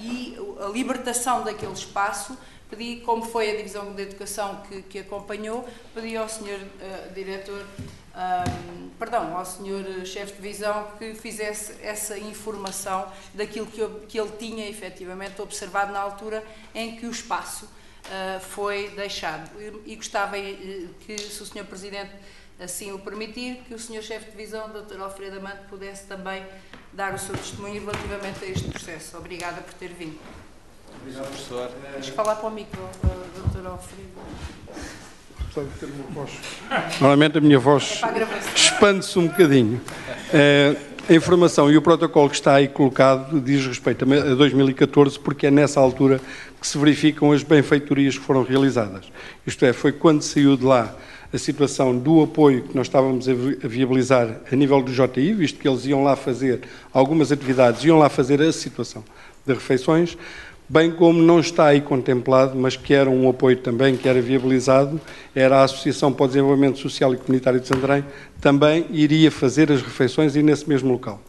e a libertação daquele espaço, pedi, como foi a Divisão de Educação que acompanhou, pedi ao Sr. Diretor, ao Sr. Chefe de Divisão que fizesse essa informação daquilo que ele tinha efetivamente observado na altura em que o espaço foi deixado. E gostava que, se o Sr. Presidente assim o permitir, que o Sr. Chefe de Divisão, Dr. Alfredo Amando, pudesse também dar o seu testemunho relativamente a este processo. Obrigada por ter vindo. Obrigado, professor. Deixa eu falar para o micro, Dr. Alfredo. Normalmente a minha voz expande-se um bocadinho. A informação e o protocolo que está aí colocado diz respeito a 2014, porque é nessa altura que se verificam as benfeitorias que foram realizadas. Isto é, foi quando saiu de lá a situação do apoio que nós estávamos a viabilizar a nível do JI, visto que eles iam lá fazer algumas atividades, iam lá fazer a situação de refeições, bem como não está aí contemplado, mas que era um apoio também que era viabilizado, era a Associação para o Desenvolvimento Social e Comunitário de Santarém, também iria fazer as refeições e nesse mesmo local.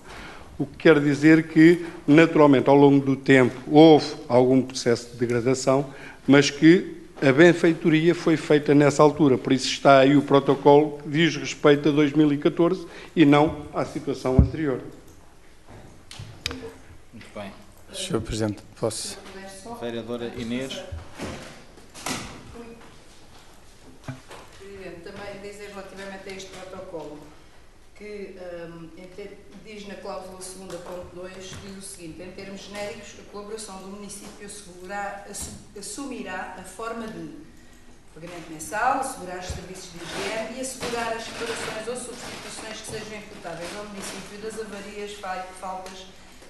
O que quer dizer que, naturalmente, ao longo do tempo, houve algum processo de degradação, mas que a benfeitoria foi feita nessa altura, por isso está aí o protocolo que diz respeito a 2014 e não à situação anterior. Muito bem. Sr. Presidente, posso? Vereadora Inês. Presidente, também dizer relativamente a este protocolo que diz na cláusula 2.2, diz o seguinte: em termos genéricos, a colaboração do município assumirá a forma de pagamento mensal, assegurar os serviços de higiene e assegurar as separações ou substituições que sejam imputáveis ao município das avarias, faltas,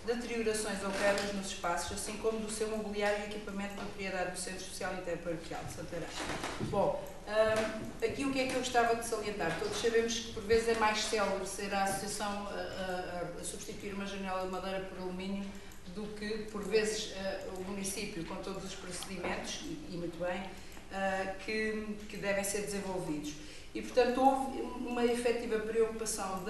deteriorações ou quebras nos espaços, assim como do seu mobiliário e equipamento de propriedade do Centro Social Interparoquial de Santarém. Bom, aqui o que é que eu gostava de salientar? Todos sabemos que por vezes é mais célebre ser a associação a substituir uma janela de madeira por alumínio do que por vezes o município, com todos os procedimentos, e muito bem, que devem ser desenvolvidos. E portanto houve uma efetiva preocupação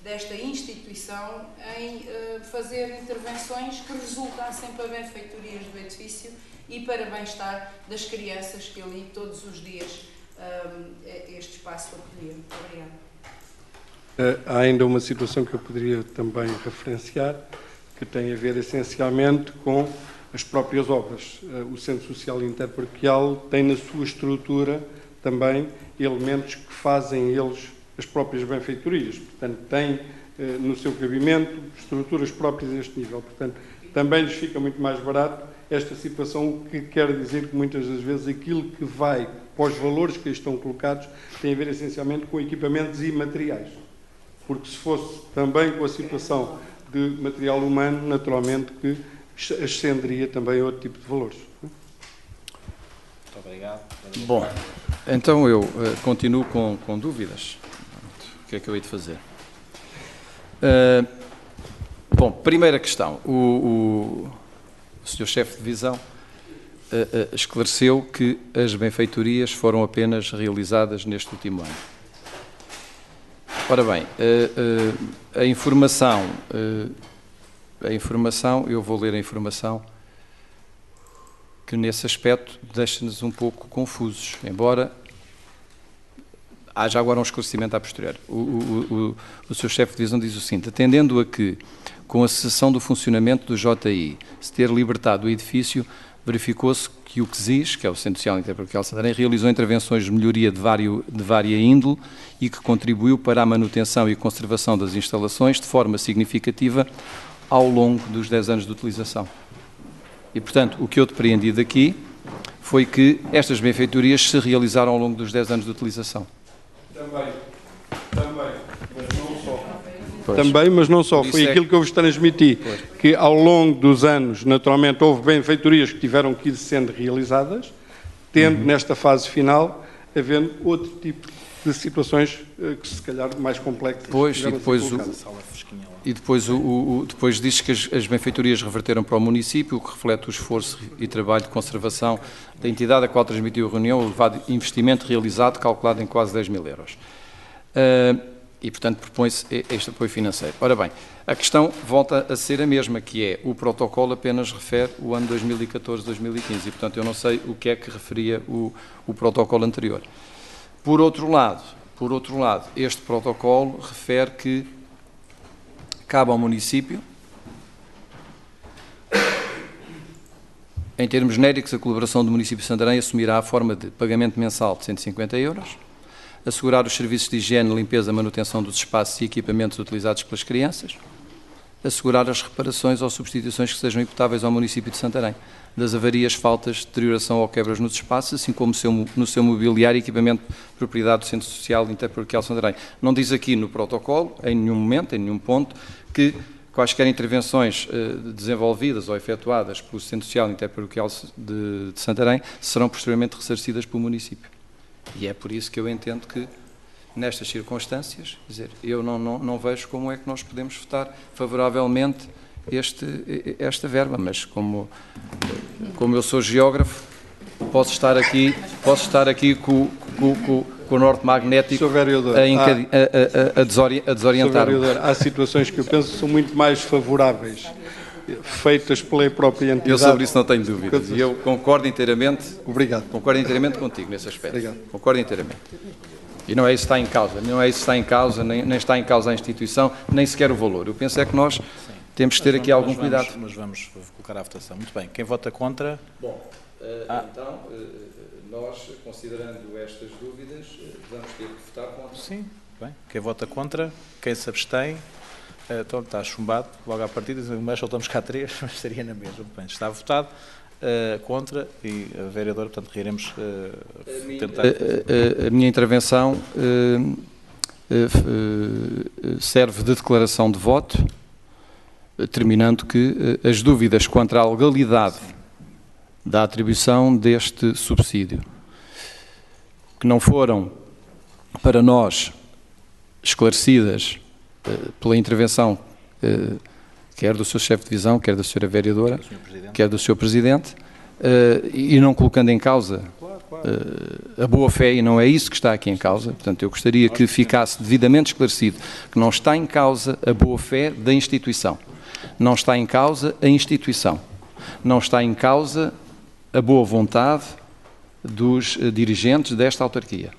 desta instituição em fazer intervenções que resultassem para benfeitorias do edifício e para bem-estar das crianças que ali todos os dias este espaço acolhiam. Obrigada. Há ainda uma situação que eu poderia também referenciar, que tem a ver essencialmente com as próprias obras. O Centro Social Interparoquial tem na sua estrutura também elementos que fazem eles as próprias benfeitorias, portanto, tem no seu cabimento estruturas próprias a este nível, portanto, também lhes fica muito mais barato esta situação, o que quer dizer que muitas das vezes aquilo que vai para os valores que aí estão colocados tem a ver essencialmente com equipamentos e materiais, porque se fosse também com a situação de material humano, naturalmente que ascenderia também a outro tipo de valores. Muito obrigado. Bom, então eu continuo com dúvidas. O que é que eu hei de fazer? Bom, primeira questão. O Sr. Chefe de Divisão esclareceu que as benfeitorias foram apenas realizadas neste último ano. Ora bem, a informação, eu vou ler a informação, que nesse aspecto deixa-nos um pouco confusos, embora haja agora um esclarecimento a posterior. O Sr. Chefe de Divisão diz o seguinte: atendendo a que, com a cessação do funcionamento do JI, se ter libertado o edifício, verificou-se que o CSIS, que é o Centro Social Interparoquial de Santarém, realizou intervenções de melhoria de vária índole e que contribuiu para a manutenção e conservação das instalações de forma significativa ao longo dos 10 anos de utilização. E, portanto, o que eu depreendi daqui foi que estas benfeitorias se realizaram ao longo dos 10 anos de utilização. Também, mas não só. Foi aquilo que eu vos transmiti, que ao longo dos anos, naturalmente, houve benfeitorias que tiveram que ir sendo realizadas, tendo nesta fase final, havendo outro tipo de situações que se calhar mais complexas. Depois diz que as benfeitorias reverteram para o município, o que reflete o esforço e trabalho de conservação da entidade a qual transmitiu a reunião, o elevado investimento realizado, calculado em quase 10 mil euros. E, portanto, propõe-se este apoio financeiro. Ora bem, a questão volta a ser a mesma, que é o protocolo apenas refere o ano 2014-2015 e, portanto, eu não sei o que é que referia o protocolo anterior. Por outro lado, este protocolo refere que cabe ao município, em termos genéricos, a colaboração do município de Santarém assumirá a forma de pagamento mensal de 150 euros, assegurar os serviços de higiene, limpeza, manutenção dos espaços e equipamentos utilizados pelas crianças, assegurar as reparações ou substituições que sejam imputáveis ao município de Santarém, das avarias, faltas, deterioração ou quebras nos espaços, assim como no seu mobiliário e equipamento de propriedade do Centro Social Interparoquial Santarém. Não diz aqui no protocolo, em nenhum momento, em nenhum ponto, que quaisquer intervenções desenvolvidas ou efetuadas pelo Centro Social Interparoquial de Santarém serão posteriormente ressarcidas pelo município. E é por isso que eu entendo que, nestas circunstâncias, quer dizer, eu não vejo como é que nós podemos votar favoravelmente esta verba, mas como eu sou geógrafo, posso estar aqui com o norte magnético a desorientar-me. Há situações que eu penso que são muito mais favoráveis, feitas pela própria entidade. Eu sobre isso não tenho dúvidas, e eu concordo inteiramente. Obrigado. Concordo inteiramente contigo nesse aspecto. Obrigado. Concordo inteiramente. E não é isso que está em causa, nem está em causa a instituição, nem sequer o valor. Eu penso é que nós temos que ter aqui algum cuidado. Mas vamos colocar à votação. Muito bem. Quem vota contra? Bom, então, nós, considerando estas dúvidas, vamos ter que votar contra. Sim. Bem. Quem vota contra? Quem se abstém? Então está chumbado logo à partida. Mas soltamos cá 3, mas seria na mesma. Bem, está votado. Contra e a vereadora, portanto, iremos tentar... A minha intervenção serve de declaração de voto, terminando que as dúvidas quanto à legalidade da atribuição deste subsídio, que não foram para nós esclarecidas pela intervenção quer do seu chefe de divisão, quer da senhora vereadora, quer do senhor presidente, e não colocando em causa a boa-fé, e não é isso que está aqui em causa. Portanto, eu gostaria que ficasse devidamente esclarecido que não está em causa a boa-fé da instituição, não está em causa a instituição, não está em causa a boa vontade dos dirigentes desta autarquia.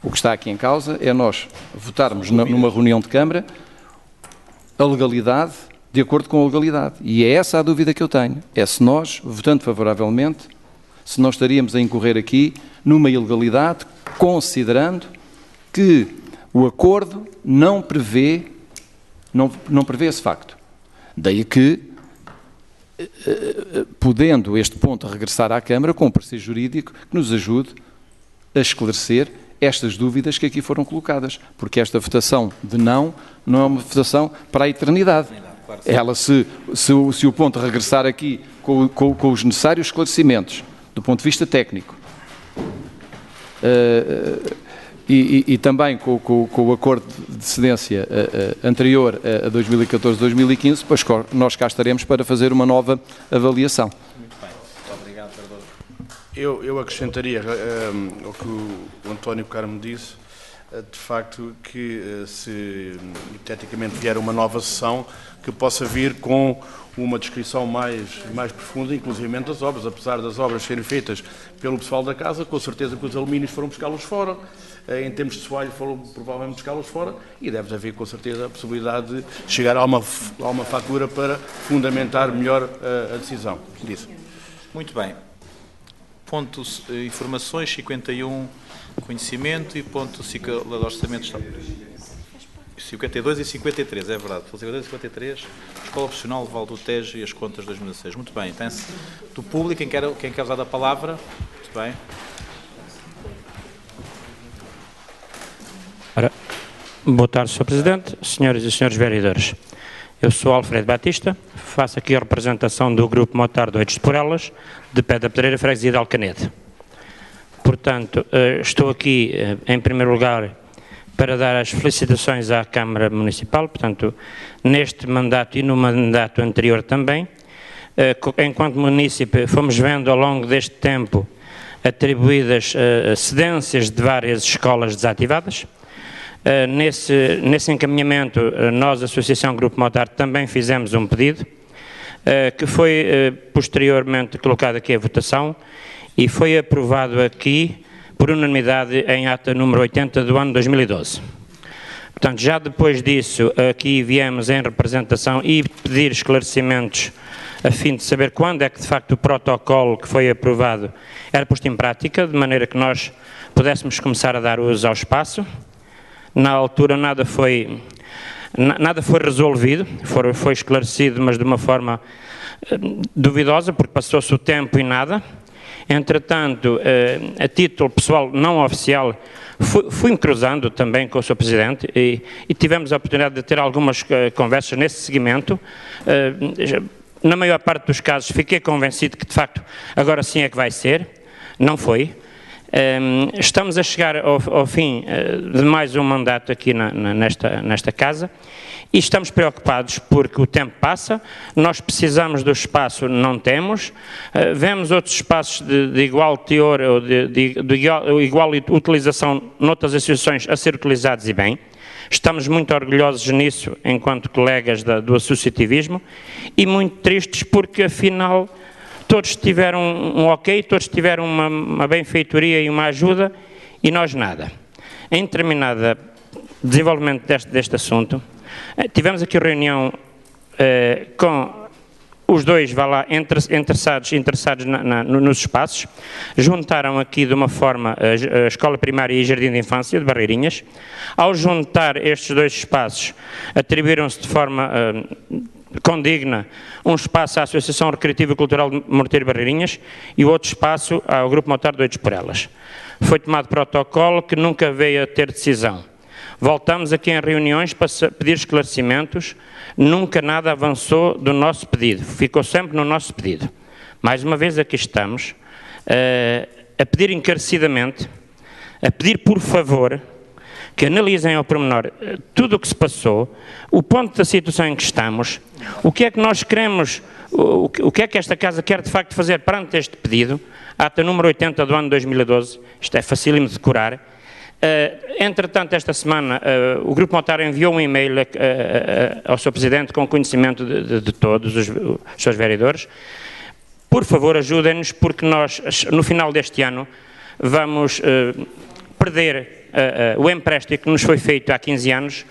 O que está aqui em causa é nós votarmos numa reunião de Câmara a legalidade de acordo com a legalidade. E é essa a dúvida que eu tenho. É se nós, votando favoravelmente, se nós estaríamos a incorrer aqui numa ilegalidade, considerando que o acordo não prevê esse facto. Daí que, podendo este ponto regressar à Câmara com um parecer jurídico que nos ajude a esclarecer estas dúvidas que aqui foram colocadas, porque esta votação de não é uma votação para a eternidade. Ela, se o ponto regressar aqui com os necessários esclarecimentos do ponto de vista técnico e também com o acordo de cedência anterior a 2014-2015, depois nós cá estaremos para fazer uma nova avaliação. Muito bem. Muito obrigado, vereador. Eu acrescentaria ao que o António Carmo disse, de facto, que se hipoteticamente vier uma nova sessão, que possa vir com uma descrição mais profunda, inclusive das obras, apesar das obras serem feitas pelo pessoal da casa, com certeza que os alumínios foram buscá-los fora, em termos de soalho foram provavelmente buscá-los fora, e deve haver com certeza a possibilidade de chegar a uma fatura para fundamentar melhor a decisão disso. Muito bem. Ponto informações, 51, conhecimento, e ponto orçamento. 52 e 53, é verdade. 52 e 53, Escola Opcional Val do Tejo e as contas de 2016. Muito bem. Tem-se do público, quem quer usar a palavra. Muito bem. Ora, boa tarde, Sr. Presidente, senhoras e senhores vereadores. Eu sou Alfredo Batista, faço aqui a representação do Grupo Motar de Oitos por Elas, de Pé da Pedreira, Freguesia de Alcanede. Portanto, estou aqui, em primeiro lugar, para dar as felicitações à Câmara Municipal, portanto, neste mandato e no mandato anterior também. Enquanto município, fomos vendo ao longo deste tempo atribuídas cedências de várias escolas desativadas. Nesse encaminhamento, nós, Associação Grupo Motar, também fizemos um pedido, que foi posteriormente colocado aqui à votação e foi aprovado aqui por unanimidade em ata número 80 do ano 2012. Portanto, já depois disso, aqui viemos em representação e pedir esclarecimentos a fim de saber quando é que, de facto, o protocolo que foi aprovado era posto em prática, de maneira que nós pudéssemos começar a dar uso ao espaço. Na altura nada foi Nada foi resolvido, foi esclarecido, mas de uma forma duvidosa, porque passou-se o tempo e nada. Entretanto, a título pessoal não oficial, fui-me cruzando também com o Sr. Presidente e tivemos a oportunidade de ter algumas conversas nesse segmento. Na maior parte dos casos fiquei convencido que, de facto, agora sim é que vai ser. Não foi. Estamos a chegar ao fim de mais um mandato aqui nesta casa e estamos preocupados porque o tempo passa, nós precisamos do espaço, não temos, vemos outros espaços de igual teor ou de igual utilização noutras associações a ser utilizados e bem. Estamos muito orgulhosos nisso enquanto colegas do associativismo e muito tristes porque afinal todos tiveram um ok, todos tiveram uma benfeitoria e uma ajuda e nós nada. Em determinado desenvolvimento deste assunto, tivemos aqui reunião com os dois, interessados nos espaços, juntaram aqui de uma forma a Escola Primária e Jardim de Infância de Barreirinhas. Ao juntar estes dois espaços, atribuíram-se de forma condigna um espaço à Associação Recreativa e Cultural de Morteiro e Barreirinhas e o outro espaço ao Grupo Motar Oeiros por Elas. Foi tomado protocolo que nunca veio a ter decisão. Voltamos aqui em reuniões para pedir esclarecimentos, nunca nada avançou do nosso pedido, ficou sempre no nosso pedido. Mais uma vez aqui estamos, a pedir encarecidamente, a pedir por favor, que analisem ao pormenor tudo o que se passou, o ponto da situação em que estamos, o que é que nós queremos, o que é que esta Casa quer de facto fazer perante este pedido, ata número 80 do ano de 2012, isto é facílimo de decorar. Entretanto, esta semana, o Grupo Motar enviou um e-mail ao Sr. Presidente com conhecimento de todos os seus vereadores. Por favor, ajudem-nos, porque nós, no final deste ano, vamos perder o empréstimo que nos foi feito há 15 anos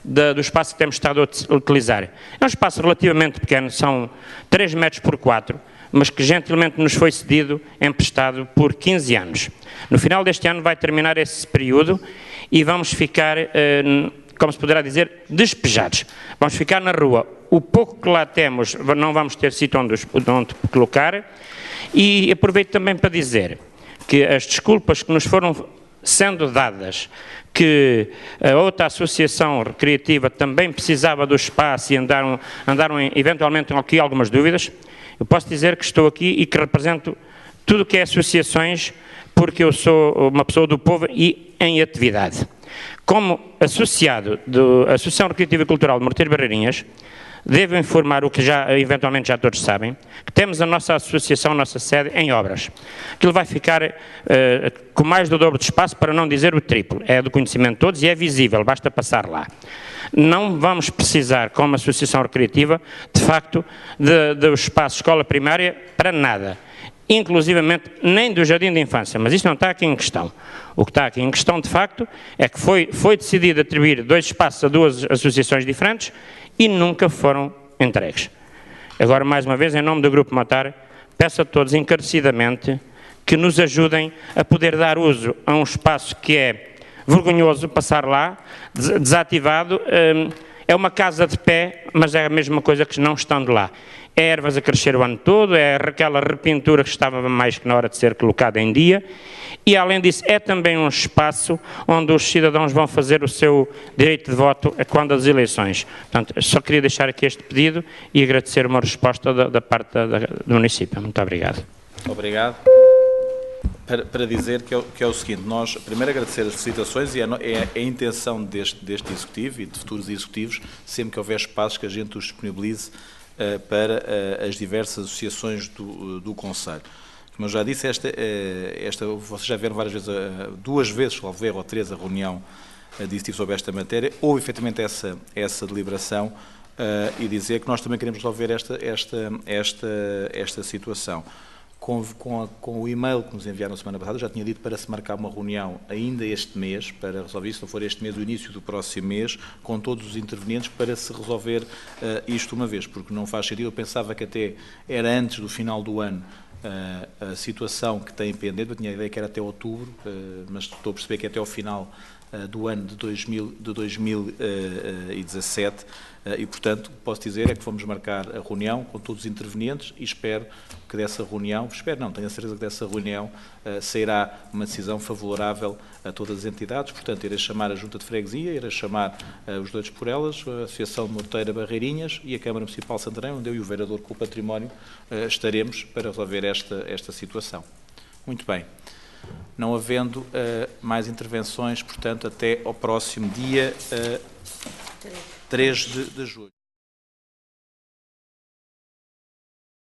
do espaço que temos estado a utilizar. É um espaço relativamente pequeno, são 3 metros por 4, mas que gentilmente nos foi cedido, emprestado por 15 anos. No final deste ano vai terminar esse período e vamos ficar, como se poderá dizer, despejados. Vamos ficar na rua. O pouco que lá temos não vamos ter sítio onde colocar e aproveito também para dizer que as desculpas que nos foram sendo dadas, que a outra associação recreativa também precisava do espaço e andaram eventualmente aqui algumas dúvidas, eu posso dizer que estou aqui e que represento tudo o que é associações, porque eu sou uma pessoa do povo e em atividade. Como associado da Associação Recreativa e Cultural de Morteiro e Barreirinhas, devo informar o que eventualmente já todos sabem, que temos a nossa associação, a nossa sede em obras. Aquilo vai ficar com mais do dobro de espaço, para não dizer o triplo. É do conhecimento de todos e é visível, basta passar lá. Não vamos precisar, como associação recreativa, de facto, do espaço escola primária para nada. Inclusivamente nem do Jardim de Infância, mas isso não está aqui em questão. O que está aqui em questão, de facto, é que foi decidido atribuir 2 espaços a 2 associações diferentes e nunca foram entregues. Agora, mais uma vez, em nome do Grupo Motar, peço a todos encarecidamente que nos ajudem a poder dar uso a um espaço que é vergonhoso passar lá, desativado. É uma casa de pé, mas é a mesma coisa que não estando lá. É ervas a crescer o ano todo, é aquela repintura que estava mais que na hora de ser colocada em dia e, além disso, é também um espaço onde os cidadãos vão fazer o seu direito de voto quando das eleições. Portanto, só queria deixar aqui este pedido e agradecer uma resposta da parte do município. Muito obrigado. Obrigado. Para dizer que é o seguinte, nós primeiro agradecer as felicitações e é a intenção deste Executivo e de futuros Executivos, sempre que houver espaços, que a gente os disponibilize para as diversas associações do Conselho. Como eu já disse, vocês já viram várias vezes, 2 vezes, salvo erro, ou 3, a reunião de Executivo sobre esta matéria. Houve efetivamente essa deliberação e dizer que nós também queremos resolver esta situação. Com o e-mail que nos enviaram na semana passada, já tinha dito para se marcar uma reunião ainda este mês, para resolver, se não for este mês, o início do próximo mês, com todos os intervenientes, para se resolver isto uma vez, porque não faz sentido. Eu pensava que até era antes do final do ano a situação que tem pendente. Eu tinha a ideia que era até outubro, mas estou a perceber que é até ao final do ano de 2017 e, portanto, posso dizer é que vamos marcar a reunião com todos os intervenientes e espero que dessa reunião, tenho a certeza que dessa reunião sairá uma decisão favorável a todas as entidades, portanto, irei chamar a Junta de Freguesia, irei chamar os Doidos por Elas, a Associação de Morteira Barreirinhas e a Câmara Municipal de Santarém, onde eu e o Vereador com o Património estaremos para resolver esta situação. Muito bem. Não havendo mais intervenções, portanto, até ao próximo dia 3 de julho.